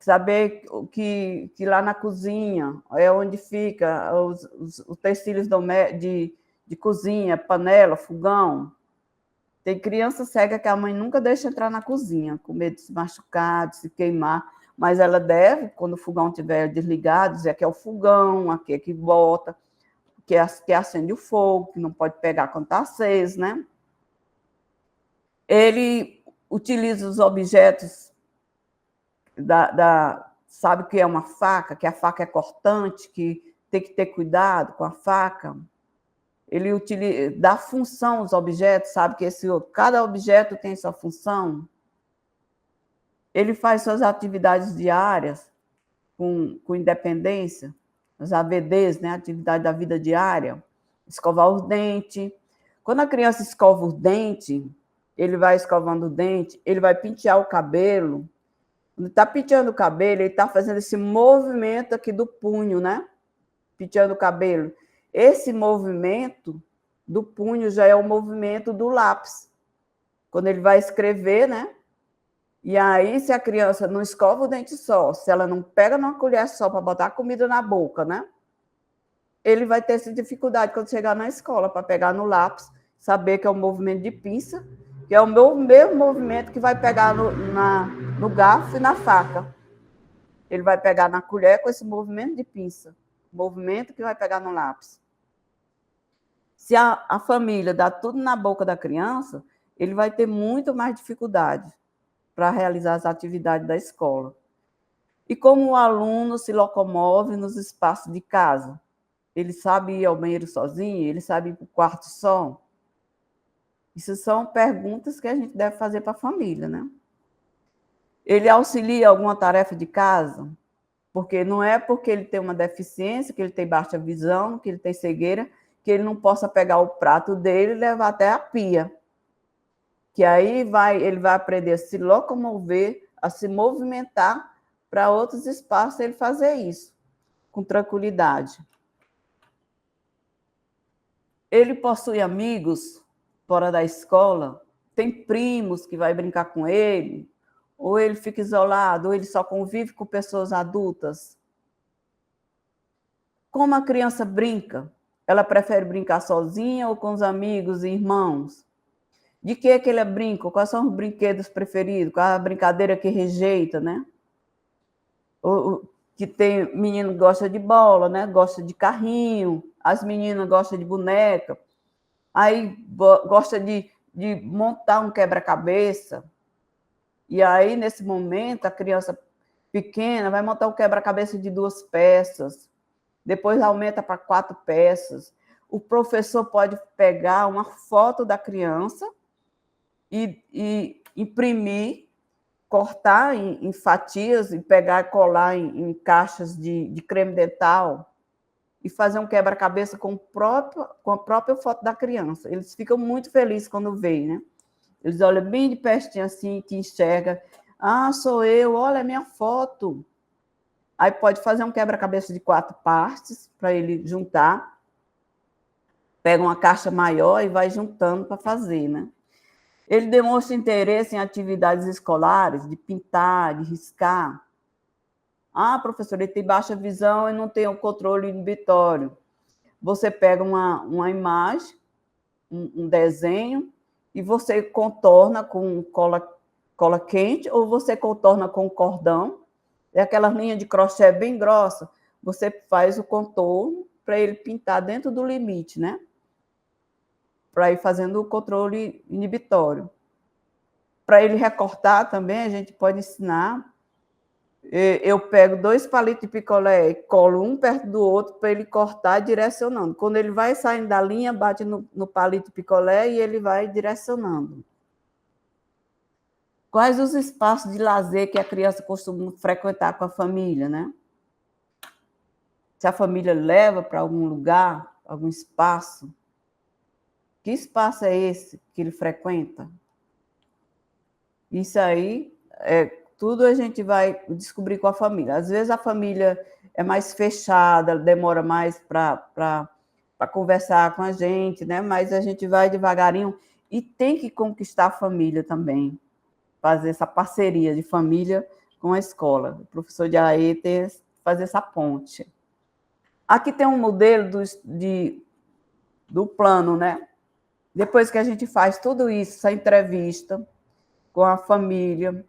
Saber que lá na cozinha é onde fica os utensílios de cozinha, panela, fogão. Tem criança cega que a mãe nunca deixa entrar na cozinha, com medo de se machucar, de se queimar, mas ela deve, quando o fogão estiver desligado, dizer que é o fogão, aqui é que bota, que acende o fogo, que não pode pegar quando está aceso, né? Ele utiliza os objetos sabe que é uma faca, que a faca é cortante, que tem que ter cuidado com a faca. Ele dá função aos objetos, sabe que cada objeto tem sua função. Ele faz suas atividades diárias com independência, as AVDs, né, atividade da vida diária, escovar os dentes. Quando a criança escova os dentes, ele vai escovando o dente, ele vai pentear o cabelo. Quando está penteando o cabelo, ele está fazendo esse movimento aqui do punho, né? Penteando o cabelo. Esse movimento do punho já é o movimento do lápis. Quando ele vai escrever, né? E aí, se a criança não escova o dente só, se ela não pega numa colher só para botar a comida na boca, né? Ele vai ter essa dificuldade quando chegar na escola, para pegar no lápis, saber que é o movimento de pinça, que é o mesmo movimento que vai pegar no garfo e na faca. Ele vai pegar na colher com esse movimento de pinça, movimento que vai pegar no lápis. Se a família dá tudo na boca da criança, ele vai ter muito mais dificuldade para realizar as atividades da escola. E como o aluno se locomove nos espaços de casa? Ele sabe ir ao banheiro sozinho? Ele sabe ir para o quarto só? Isso são perguntas que a gente deve fazer para a família, né? Ele auxilia alguma tarefa de casa, porque não é porque ele tem uma deficiência, que ele tem baixa visão, que ele tem cegueira, que ele não possa pegar o prato dele e levar até a pia. Que aí ele vai aprender a se locomover, a se movimentar para outros espaços ele fazer isso com tranquilidade. Ele possui amigos fora da escola, tem primos que vai brincar com ele, ou ele fica isolado, ou ele só convive com pessoas adultas. Como a criança brinca? Ela prefere brincar sozinha ou com os amigos e irmãos? De que ele brinca? Quais são os brinquedos preferidos? Qual a brincadeira que rejeita, né? Que tem menino que gosta de bola, né? Gosta de carrinho, as meninas gostam de boneca, aí gosta de montar um quebra-cabeça. E aí, nesse momento, a criança pequena vai montar um quebra-cabeça de 2 peças, depois aumenta para 4 peças. O professor pode pegar uma foto da criança e imprimir, cortar em fatias e pegar e colar em caixas de creme dental e fazer um quebra-cabeça com a própria foto da criança. Eles ficam muito felizes quando veem, né? Eles olham bem de pertinho assim, que enxerga. Ah, sou eu, olha a minha foto. Aí pode fazer um quebra-cabeça de 4 partes para ele juntar. Pega uma caixa maior e vai juntando para fazer, né? Ele demonstra interesse em atividades escolares, de pintar, de riscar. Ah, professor, ele tem baixa visão e não tem o controle inibitório. Você pega uma imagem, um desenho, e você contorna com cola quente, ou você contorna com cordão, é aquela linha de crochê bem grossa, você faz o contorno para ele pintar dentro do limite, né? Para ir fazendo o controle inibitório. Para ele recortar também, a gente pode ensinar. Eu pego 2 palitos de picolé e colo um perto do outro para ele cortar direcionando. Quando ele vai saindo da linha, bate no palito de picolé e ele vai direcionando. Quais os espaços de lazer que a criança costuma frequentar com a família, né? Se a família leva para algum lugar, algum espaço, que espaço é esse que ele frequenta? Isso aí, tudo a gente vai descobrir com a família. Às vezes a família é mais fechada, demora mais para conversar com a gente, né? Mas a gente vai devagarinho e tem que conquistar a família também, fazer essa parceria de família com a escola. O professor de AE tem que fazer essa ponte. Aqui tem um modelo do plano, né? Depois que a gente faz tudo isso, essa entrevista com a família,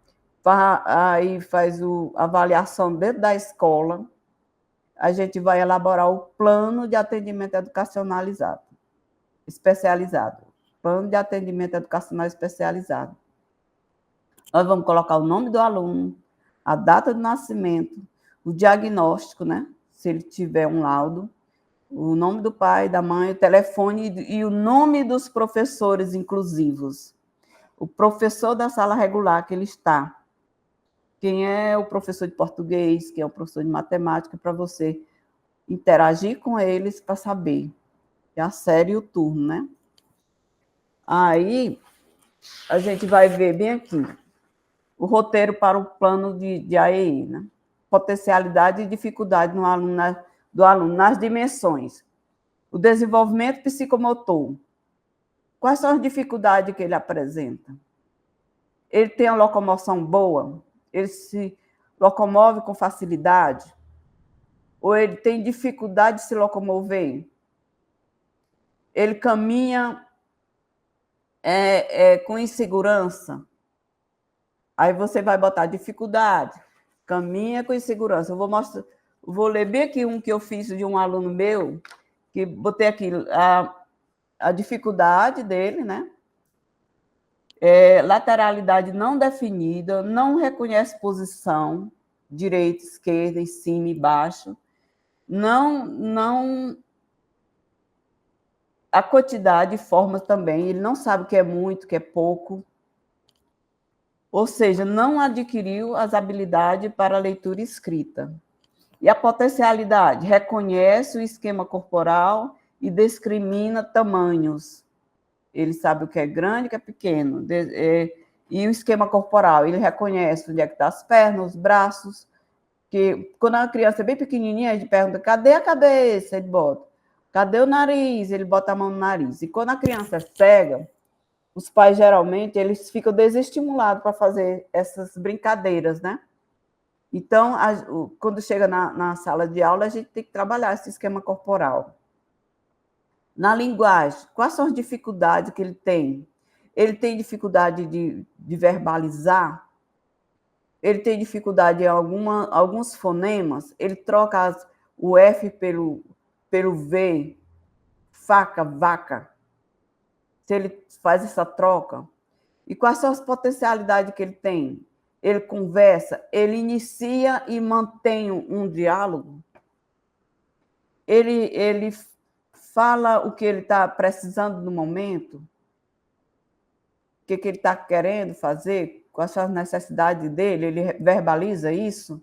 aí faz a avaliação dentro da escola, a gente vai elaborar o plano de atendimento educacionalizado, especializado. Plano de atendimento educacional especializado. Nós vamos colocar o nome do aluno, a data de nascimento, o diagnóstico, né? Se ele tiver um laudo, o nome do pai, da mãe, o telefone e o nome dos professores inclusivos. O professor da sala regular que ele está. Quem é o professor de português, quem é o professor de matemática, para você interagir com eles para saber. É a série e o turno, né? Aí, a gente vai ver bem aqui o roteiro para o plano de AEI, né? Potencialidade e dificuldade do aluno nas dimensões. O desenvolvimento psicomotor. Quais são as dificuldades que ele apresenta? Ele tem a locomoção boa? Ele se locomove com facilidade? Ou ele tem dificuldade de se locomover? Ele caminha com insegurança? Aí você vai botar dificuldade, caminha com insegurança. Vou ler bem aqui um que eu fiz de um aluno meu, que botei aqui a dificuldade dele, né? Lateralidade não definida, não reconhece posição, direita, esquerda, em cima e baixo, não a quantidade e forma também, ele não sabe o que é muito, o que é pouco. ou seja, não adquiriu as habilidades para a leitura e escrita. E a potencialidade reconhece o esquema corporal e discrimina tamanhos. Ele sabe o que é grande e o que é pequeno. E o esquema corporal, ele reconhece onde é que estão as pernas, os braços, que quando a criança é bem pequenininha, a gente pergunta, cadê a cabeça? Ele bota. Cadê o nariz? Ele bota a mão no nariz. E quando a criança é cega, os pais, geralmente, eles ficam desestimulados para fazer essas brincadeiras, né? Então, quando chega na sala de aula, a gente tem que trabalhar esse esquema corporal. Na linguagem, quais são as dificuldades que ele tem? Ele tem dificuldade de verbalizar? Ele tem dificuldade em alguns fonemas? Ele troca o F pelo V, faca, vaca? Se ele faz essa troca? E quais são as potencialidades que ele tem? Ele conversa, ele inicia e mantém um diálogo, ele fala o que ele está precisando no momento, o que ele está querendo fazer, quais são as necessidades dele, ele verbaliza isso.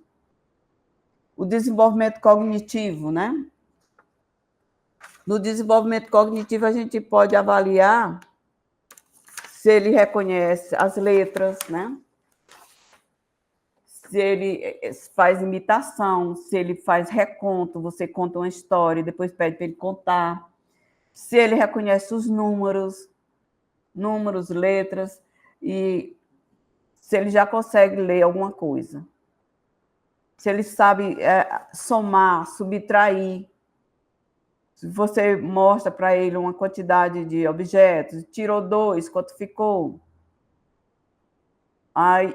O desenvolvimento cognitivo, né? No desenvolvimento cognitivo, a gente pode avaliar se ele reconhece as letras, né? Se ele faz imitação, se ele faz reconto, você conta uma história e depois pede para ele contar. Se ele reconhece os números, letras, e se ele já consegue ler alguma coisa. Se ele sabe somar, subtrair. Se você mostra para ele uma quantidade de objetos, tirou 2, quanto ficou?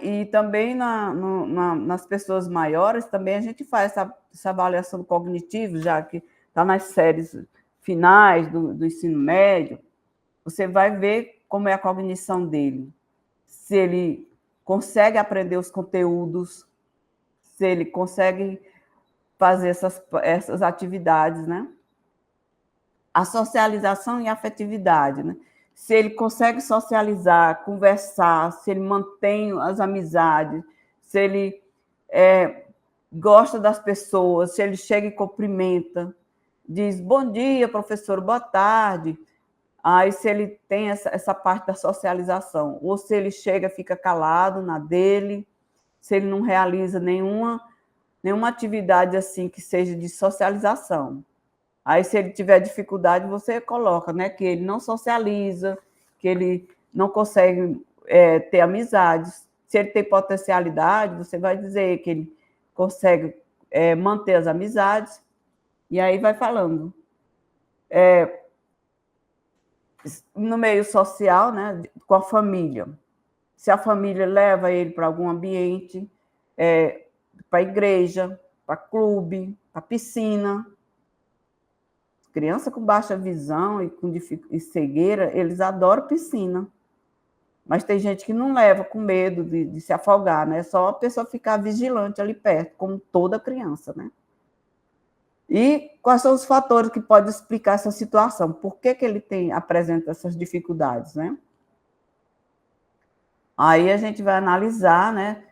E também nas pessoas maiores, também a gente faz essa avaliação cognitiva, já que está nas séries finais do ensino médio, você vai ver como é a cognição dele. Se ele consegue aprender os conteúdos, se ele consegue fazer essas atividades, né? A socialização e a afetividade, né? Se ele consegue socializar, conversar, se ele mantém as amizades, se ele gosta das pessoas, se ele chega e cumprimenta, diz bom dia, professor, boa tarde. Aí, se ele tem essa parte da socialização, ou se ele chega, fica calado na dele, se ele não realiza nenhuma atividade assim que seja de socialização. Aí, se ele tiver dificuldade, você coloca, né, que ele não socializa, que ele não consegue ter amizades. Se ele tem potencialidade, você vai dizer que ele consegue manter as amizades, e aí vai falando. No meio social, né, com a família. Se a família leva ele para algum ambiente, para a igreja, para clube, para piscina. Criança com baixa visão e cegueira, eles adoram piscina. Mas tem gente que não leva com medo de se afogar, né? É só a pessoa ficar vigilante ali perto, como toda criança, né? E quais são os fatores que podem explicar essa situação? Por que ele apresenta essas dificuldades, né? Aí a gente vai analisar, né?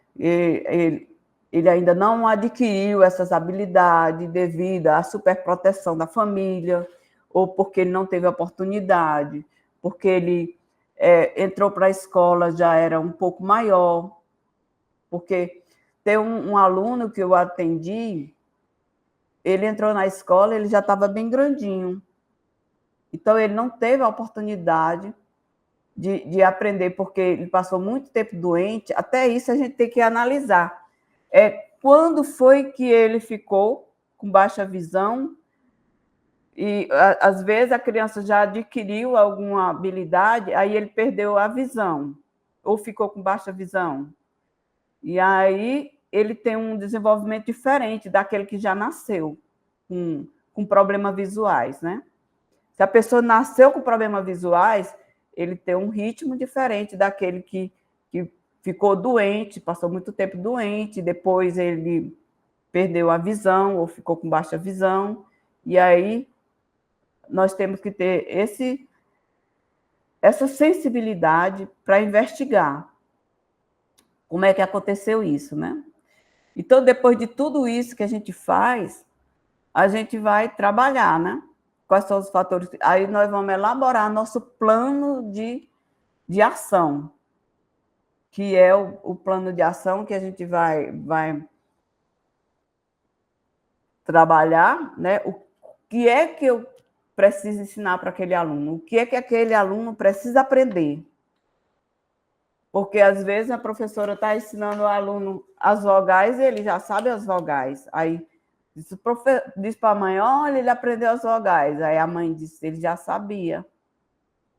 Ele ainda não adquiriu essas habilidades devido à superproteção da família, ou porque ele não teve oportunidade, porque ele entrou para a escola já era um pouco maior, porque tem um aluno que eu atendi, ele entrou na escola, ele já estava bem grandinho. Então, ele não teve a oportunidade de aprender, porque ele passou muito tempo doente. Até isso a gente tem que analisar. Quando foi que ele ficou com baixa visão? E, às vezes, a criança já adquiriu alguma habilidade, aí ele perdeu a visão, ou ficou com baixa visão. E aí ele tem um desenvolvimento diferente daquele que já nasceu com problemas visuais, né? Se a pessoa nasceu com problemas visuais, ele tem um ritmo diferente daquele que ficou doente, passou muito tempo doente, depois ele perdeu a visão ou ficou com baixa visão, e aí nós temos que ter essa sensibilidade para investigar. como é que aconteceu isso, né? Então, depois de tudo isso que a gente faz, a gente vai trabalhar, né? Quais são os fatores? Aí nós vamos elaborar nosso plano de ação, que é o plano de ação que a gente vai trabalhar, né? O que é que eu preciso ensinar para aquele aluno? O que é que aquele aluno precisa aprender? Porque, às vezes, a professora está ensinando o aluno as vogais e ele já sabe as vogais. Aí diz para a mãe, olha, ele aprendeu as vogais. Aí a mãe disse, ele já sabia.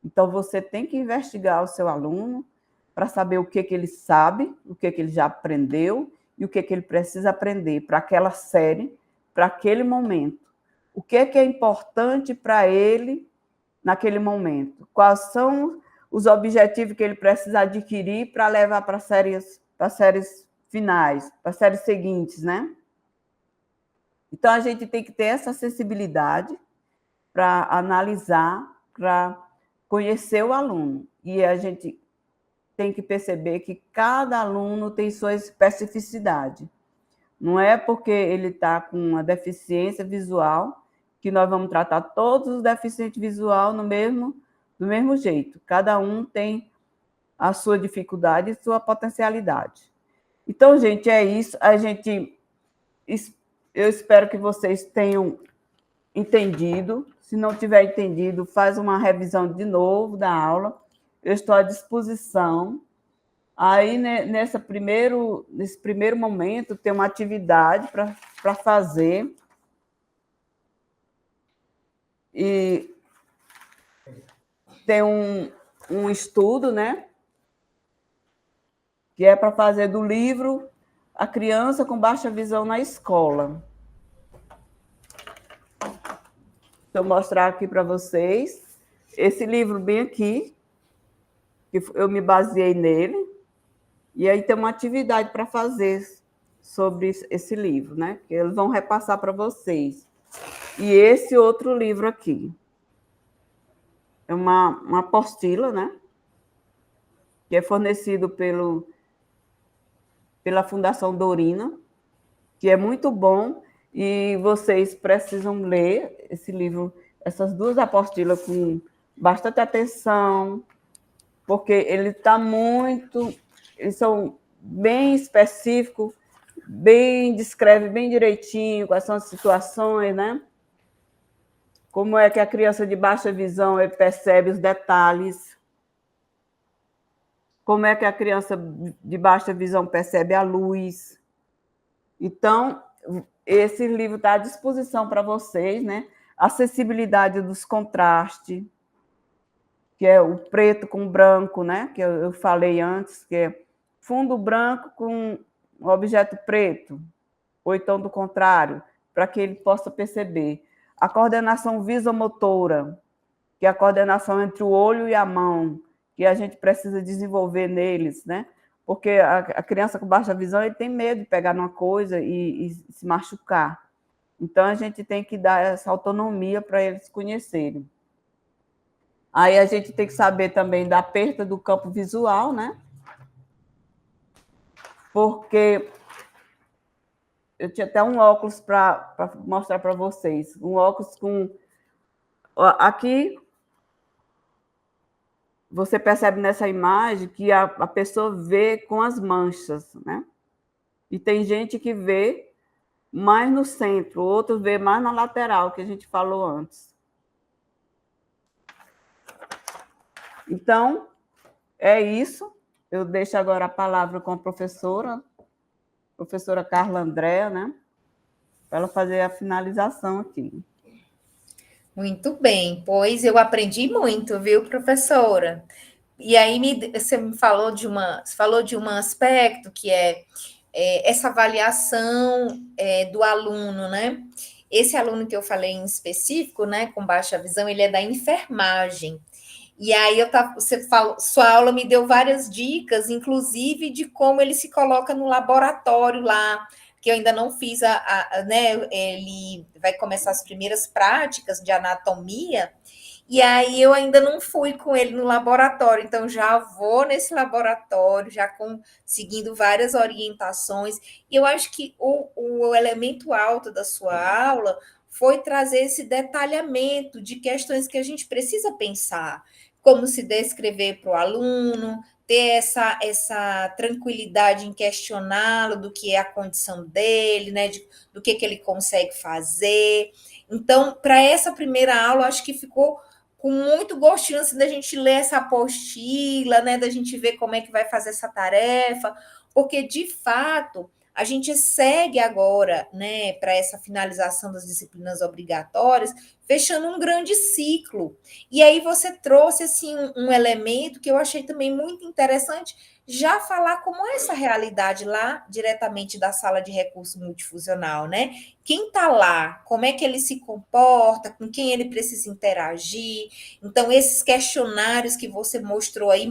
Então, você tem que investigar o seu aluno para saber o que ele sabe, o que ele já aprendeu e o que ele precisa aprender para aquela série, para aquele momento. O que é importante para ele naquele momento? Quais são os objetivos que ele precisa adquirir para levar para séries finais, para séries seguintes, né? Então, a gente tem que ter essa sensibilidade para analisar, para conhecer o aluno. E a gente tem que perceber que cada aluno tem sua especificidade. Não é porque ele está com uma deficiência visual que nós vamos tratar todos os deficientes visual do mesmo jeito. Cada um tem a sua dificuldade e sua potencialidade. Então, gente, é isso. Eu espero que vocês tenham entendido. Se não tiver entendido, faz uma revisão de novo da aula. Eu estou à disposição. Aí, né, nesse primeiro momento, tem uma atividade para fazer. E tem um estudo, né? Que é para fazer do livro A Criança com Baixa Visão na Escola. Deixa eu mostrar aqui para vocês. Esse livro bem aqui, que eu me baseei nele. E aí tem uma atividade para fazer sobre esse livro, né? Que eles vão repassar para vocês. E esse outro livro aqui. É uma apostila, né? Que é fornecido pela Fundação Dorina, que é muito bom, e vocês precisam ler esse livro, essas duas apostilas com bastante atenção, porque eles são bem específicos, descreve bem direitinho quais são as situações, né? Como é que a criança de baixa visão percebe os detalhes, como é que a criança de baixa visão percebe a luz. Então, esse livro está à disposição para vocês, né? Acessibilidade dos contrastes, que é o preto com branco, né? Que eu falei antes, que é fundo branco com objeto preto, ou então do contrário, para que ele possa perceber. A coordenação visomotora, que é a coordenação entre o olho e a mão, que a gente precisa desenvolver neles, né? Porque a criança com baixa visão ele tem medo de pegar numa coisa e se machucar. Então, a gente tem que dar essa autonomia para eles conhecerem. Aí a gente tem que saber também da perda do campo visual, né? Porque eu tinha até um óculos para mostrar para vocês. Um óculos com... Aqui, você percebe nessa imagem que a pessoa vê com as manchas, né? E tem gente que vê mais no centro, outros vê mais na lateral, que a gente falou antes. Então, é isso. Eu deixo agora a palavra com a professora Carla Andréa, né? Para ela fazer a finalização aqui. Muito bem, pois eu aprendi muito, viu, professora? E aí você me falou de um aspecto que é essa avaliação do aluno, né? Esse aluno que eu falei em específico, né, com baixa visão, ele é da enfermagem. E aí você falou, sua aula me deu várias dicas, inclusive de como ele se coloca no laboratório lá, que eu ainda não fiz né? Ele vai começar as primeiras práticas de anatomia. E aí eu ainda não fui com ele no laboratório, então já vou nesse laboratório, seguindo várias orientações. E eu acho que o elemento alto da sua aula foi trazer esse detalhamento de questões que a gente precisa pensar, como se descrever para o aluno, ter essa tranquilidade em questioná-lo do que é a condição dele, né, do que ele consegue fazer. Então, para essa primeira aula, acho que ficou com muito gostinho assim, da gente ler essa apostila, né, da gente ver como é que vai fazer essa tarefa, porque de fato a gente segue agora, né, para essa finalização das disciplinas obrigatórias, fechando um grande ciclo. E aí você trouxe assim um elemento que eu achei também muito interessante, já falar como é essa realidade lá diretamente da sala de recurso multifuncional, né? Quem está lá, como é que ele se comporta, com quem ele precisa interagir. Então, esses questionários que você mostrou aí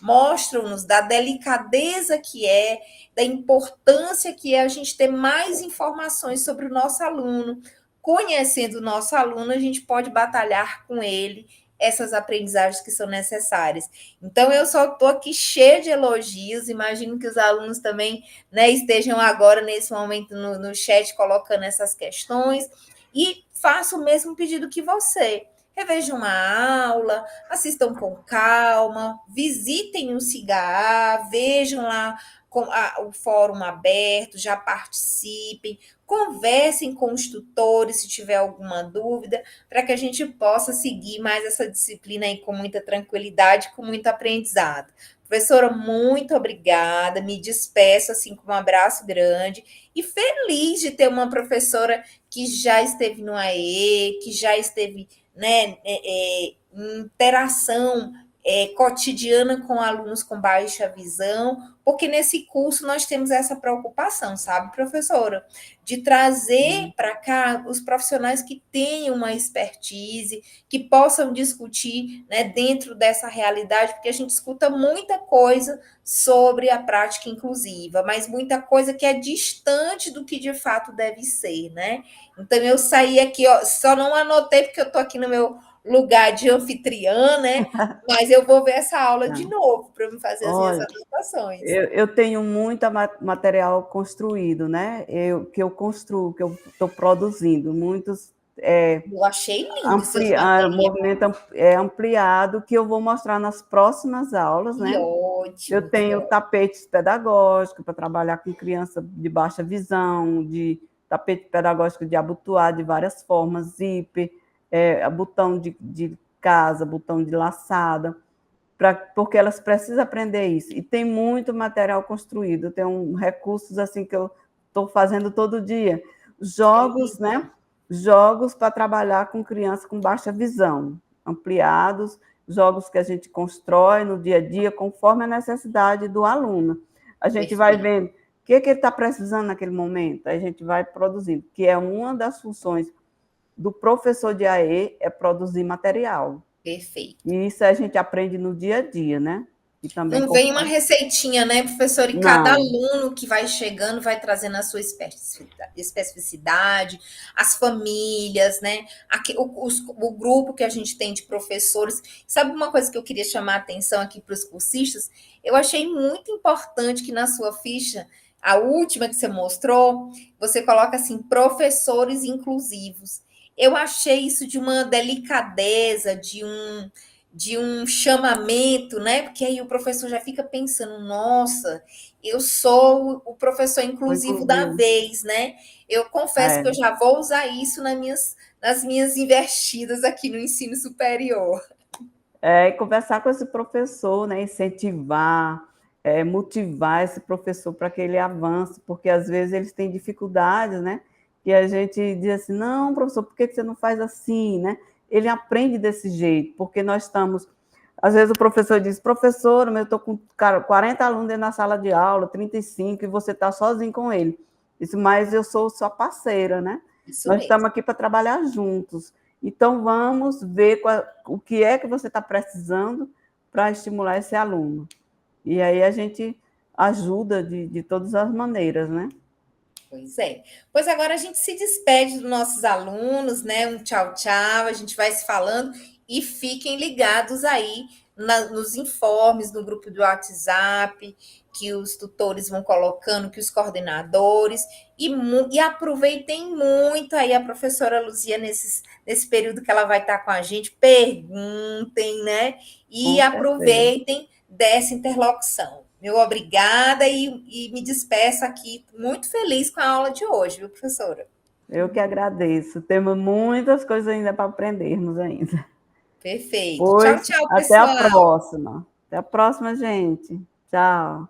mostram-nos da delicadeza que é, da importância que é a gente ter mais informações sobre o nosso aluno. Conhecendo o nosso aluno, a gente pode batalhar com ele essas aprendizagens que são necessárias. Então, eu só estou aqui cheia de elogios, imagino que os alunos também, né, estejam agora, nesse momento, no chat, colocando essas questões, e faço o mesmo pedido que você. Revejam uma aula, assistam com calma, visitem o CIGA, vejam lá o fórum aberto, já participem, conversem com os tutores se tiver alguma dúvida, para que a gente possa seguir mais essa disciplina aí com muita tranquilidade, com muito aprendizado. Professora, muito obrigada. Me despeço assim com um abraço grande e feliz de ter uma professora que já esteve no AE, que já esteve, né, em interação cotidiana com alunos com baixa visão, porque nesse curso nós temos essa preocupação, sabe, professora? De trazer para cá os profissionais que tenham uma expertise, que possam discutir, né, dentro dessa realidade, porque a gente escuta muita coisa sobre a prática inclusiva, mas muita coisa que é distante do que de fato deve ser, né? Então eu saí aqui, ó, só não anotei porque eu estou aqui no meu lugar de anfitriã, né? Mas eu vou ver essa aula de Não. novo para me fazer as minhas Olha, anotações. eu tenho muito material construído, né? Que eu construo, que eu estou produzindo, muitos Eu achei lindo seus materiais. movimento ampliado que eu vou mostrar nas próximas aulas, Que né? Eu ótimo, que tenho ótimo. tapetes pedagógicos para trabalhar com criança de baixa visão, de tapete pedagógico de abotoar de várias formas, zíper, botão de casa, botão de laçada, porque elas precisam aprender isso. E tem muito material construído, tem recursos assim que eu estou fazendo todo dia. Jogos, né? Jogos para trabalhar com crianças com baixa visão, ampliados, jogos que a gente constrói no dia a dia, conforme a necessidade do aluno. A gente vai Perfeito. vendo o que ele está precisando naquele momento, a gente vai produzindo, que é uma das funções do professor de AE, é produzir material. Perfeito. E isso a gente aprende no dia a dia, né? E também Não vem uma conforme... receitinha, né, professor? E cada Não, aluno que vai chegando vai trazendo a sua especificidade, as famílias, né? O grupo que a gente tem de professores. Sabe uma coisa que eu queria chamar a atenção aqui para os cursistas? Eu achei muito importante que na sua ficha, a última que você mostrou, você coloca assim, professores inclusivos. Eu achei isso de uma delicadeza, de um chamamento, né? Porque aí o professor já fica pensando, nossa, eu sou o professor foi inclusivo da inclusive. vez, né? Eu confesso que eu É, já vou usar isso nas minhas investidas aqui no ensino superior. e conversar com esse professor, né? Incentivar, motivar esse professor para que ele avance, porque às vezes eles têm dificuldades, né? E a gente diz assim, não, professor, por que você não faz assim, né? Ele aprende desse jeito, porque nós estamos... Às vezes o professor diz, professor, eu estou com 40 alunos dentro da sala de aula, 35, e você está sozinho com ele. Isso, mas eu sou sua parceira, né? Isso Nós estamos mesmo. aqui para trabalhar juntos. Então, vamos ver o que é que você está precisando para estimular esse aluno. E aí a gente ajuda de todas as maneiras, né? Pois é. Pois agora a gente se despede dos nossos alunos, né? Um tchau, tchau. A gente vai se falando e fiquem ligados aí nos informes no grupo do WhatsApp, que os tutores vão colocando, que os coordenadores, e aproveitem muito aí a professora Luzia nesse período que ela vai estar com a gente. Perguntem, né? E Com certeza. aproveitem dessa interlocução. Meu obrigada e me despeço aqui muito feliz com a aula de hoje, viu, professora? Eu que agradeço. Temos muitas coisas ainda para aprendermos ainda. Perfeito. Tchau, Pois, tchau, até a pessoal. próxima. Até a próxima, gente. Tchau.